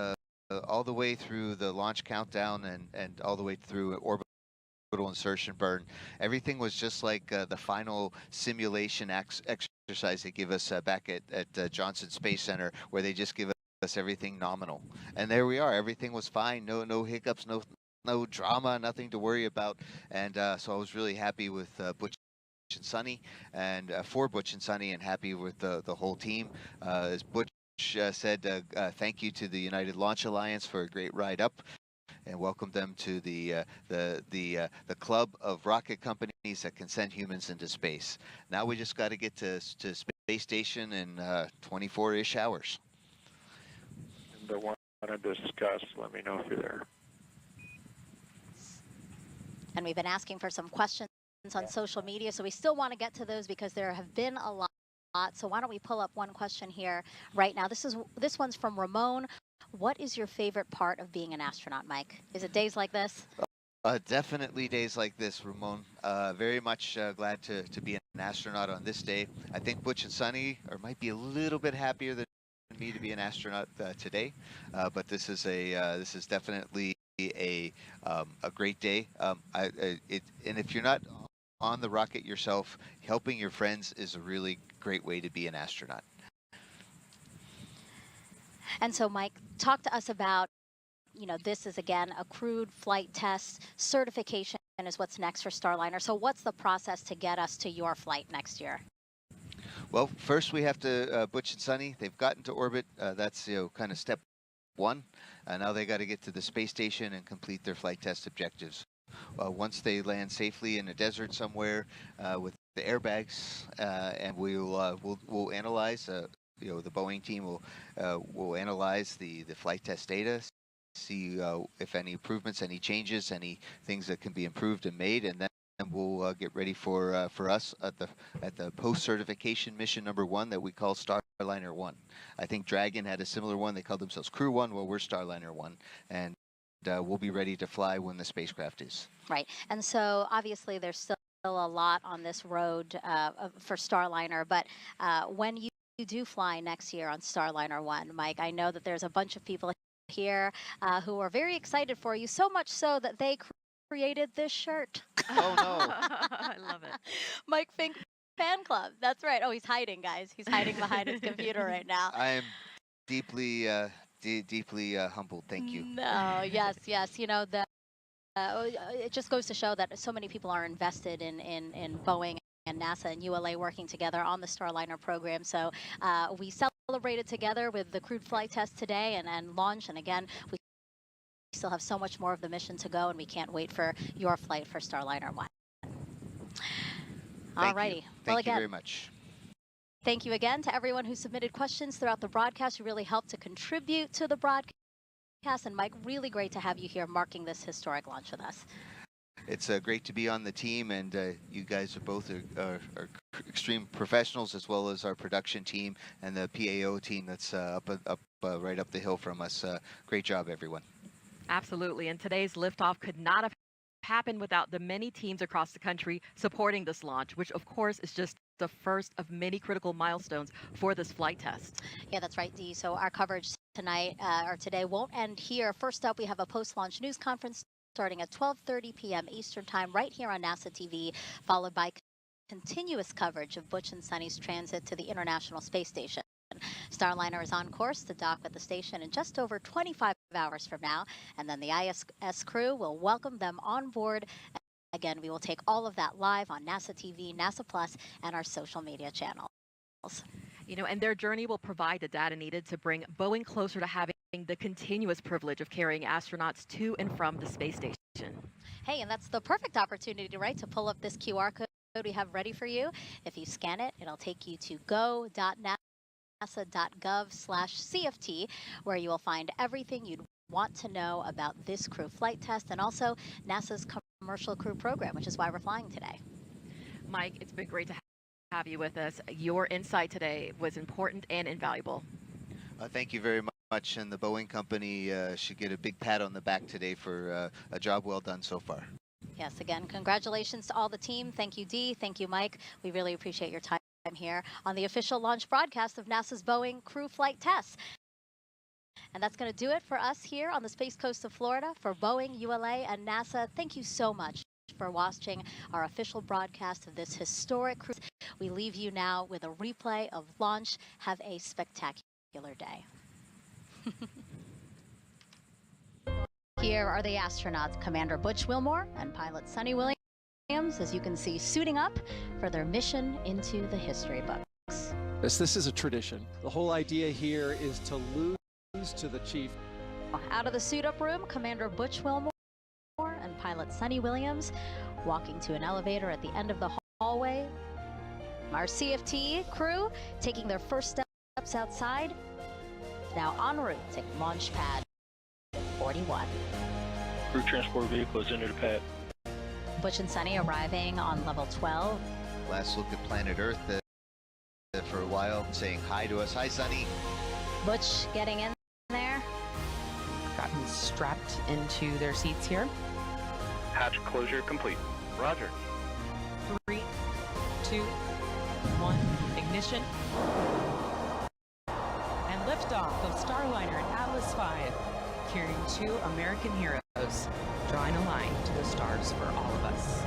[SPEAKER 15] all the way through the launch countdown and all the way through orbital insertion burn. Everything was just like the final simulation exercise they give us back at Johnson Space Center, where they just give us everything nominal. And there we are. Everything was fine. No hiccups, no drama, nothing to worry about. And so I was really happy with Butch and Sunny, and for Butch and Sunny, and happy with the whole team. As Butch said, thank you to the United Launch Alliance for a great ride up, and welcome them to the club of rocket companies that can send humans into space. Now we just got to get to space station in 24-ish hours.
[SPEAKER 21] And the one to discuss, let me know if you're there.
[SPEAKER 5] And we've been asking for some questions on social media, so we still want to get to those because there have been a lot. So why don't we pull up one question here right now? This one's from Ramon. What is your favorite part of being an astronaut, Mike? Is it days like this?
[SPEAKER 15] Definitely days like this, Ramon. Very much glad to be an astronaut on this day. I think Butch and Sunny might be a little bit happier than me to be an astronaut today, but this is definitely a great day. And if you're not on the rocket yourself, helping your friends is a really great way to be an astronaut.
[SPEAKER 5] And so, Mike, talk to us about, this is, again, a crewed flight test. Certification is what's next for Starliner. So what's the process to get us to your flight next year?
[SPEAKER 15] Well, first we have to, Butch and Sunny, they've gotten to orbit. That's, kind of step 1. Now they got to get to the space station and complete their flight test objectives. Once they land safely in a desert somewhere with the airbags, and we'll analyze. The Boeing team will analyze the flight test data, see if any improvements, any changes, any things that can be improved and made, and then we'll get ready for us at the post-certification mission number 1 that we call Starliner 1. I think Dragon had a similar one. They called themselves Crew 1. Well, we're Starliner 1, and we'll be ready to fly when the spacecraft is.
[SPEAKER 5] Right, and so obviously there's still a lot on this road for Starliner, but when you do fly next year on Starliner 1, Mike, I know that there's a bunch of people here who are very excited for you, so much so that they created this shirt.
[SPEAKER 15] Oh, no.
[SPEAKER 6] I love it.
[SPEAKER 5] Mike Fink Fan Club. That's right. Oh, he's hiding, guys. He's hiding behind his computer right now.
[SPEAKER 15] I am deeply humbled. Thank you.
[SPEAKER 5] No, yes. It just goes to show that so many people are invested in Boeing and NASA and ULA working together on the Starliner program. So we celebrated together with the crewed flight test today and launch. And again, we still have so much more of the mission to go, and we can't wait for your flight for Starliner 1. All righty.
[SPEAKER 15] Thank you very much.
[SPEAKER 5] Thank you again to everyone who submitted questions throughout the broadcast. You really helped to contribute to the broadcast. And Mike, really great to have you here marking this historic launch with us.
[SPEAKER 15] It's great to be on the team, and you guys are both are extreme professionals, as well as our production team and the PAO team that's right up the hill from us. Great job, everyone.
[SPEAKER 6] Absolutely, and today's liftoff could not have happened without the many teams across the country supporting this launch, which of course is just the first of many critical milestones for this flight test.
[SPEAKER 5] Yeah, that's right, Dee. So our coverage tonight or today won't end here. First up, we have a post-launch news conference starting at 12:30 p.m. Eastern Time right here on NASA TV, followed by continuous coverage of Butch and Sunny's transit to the International Space Station. Starliner is on course to dock at the station in just over 25 hours from now, and then the ISS crew will welcome them on board. Again, we will take all of that live on NASA TV, NASA Plus, and our social media channels.
[SPEAKER 6] You know, and their journey will provide the data needed to bring Boeing closer to having the continuous privilege of carrying astronauts to and from the space station.
[SPEAKER 5] Hey, and that's the perfect opportunity, right, to pull up this QR code we have ready for you. If you scan it, it'll take you to go.nasa.gov/CFT, where you will find everything you'd want to know about this crew flight test and also NASA's commercial crew program, which is why we're flying today.
[SPEAKER 6] Mike, it's been great to have you with us. Your insight today was important and invaluable.
[SPEAKER 15] Thank you very much, and the Boeing company should get a big pat on the back today for a job well done so far.
[SPEAKER 5] Yes, again, congratulations to all the team. Thank you, Dee. Thank you, Mike. We really appreciate your time here on the official launch broadcast of NASA's Boeing crew flight tests. And that's going to do it for us here on the Space Coast of Florida. For Boeing, ULA, and NASA, thank you so much for watching our official broadcast of this historic cruise. We leave you now with a replay of launch. Have a spectacular day. Here are the astronauts, Commander Butch Wilmore and pilot Sunny Williams, as you can see, suiting up for their mission into the history books.
[SPEAKER 1] This is a tradition. The whole idea here is to lose to the chief.
[SPEAKER 5] Out of the suit-up room, Commander Butch Wilmore and pilot Sunny Williams walking to an elevator at the end of the hallway. Our CFT crew taking their first steps outside, now en route to launch pad 41.
[SPEAKER 4] Crew transport vehicle is into the pad.
[SPEAKER 5] Butch and Sunny arriving on level 12.
[SPEAKER 15] Last look at planet Earth for a while, saying hi to us. Hi, Sunny.
[SPEAKER 5] Butch getting in there.
[SPEAKER 19] Gotten strapped into their seats here.
[SPEAKER 18] Hatch closure complete.
[SPEAKER 3] Roger.
[SPEAKER 19] 3, 2, 1, ignition. And liftoff of Starliner and Atlas V, carrying 2 American heroes, drawing a line to the stars for all of us.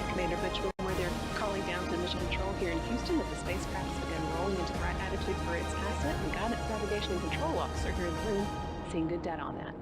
[SPEAKER 11] Commander Butch Wilmore, they're calling down to mission control here in Houston that the spacecraft has begun rolling into the right attitude for its Ascent, and guidance, navigation, and control officer here in the room seeing good data on that.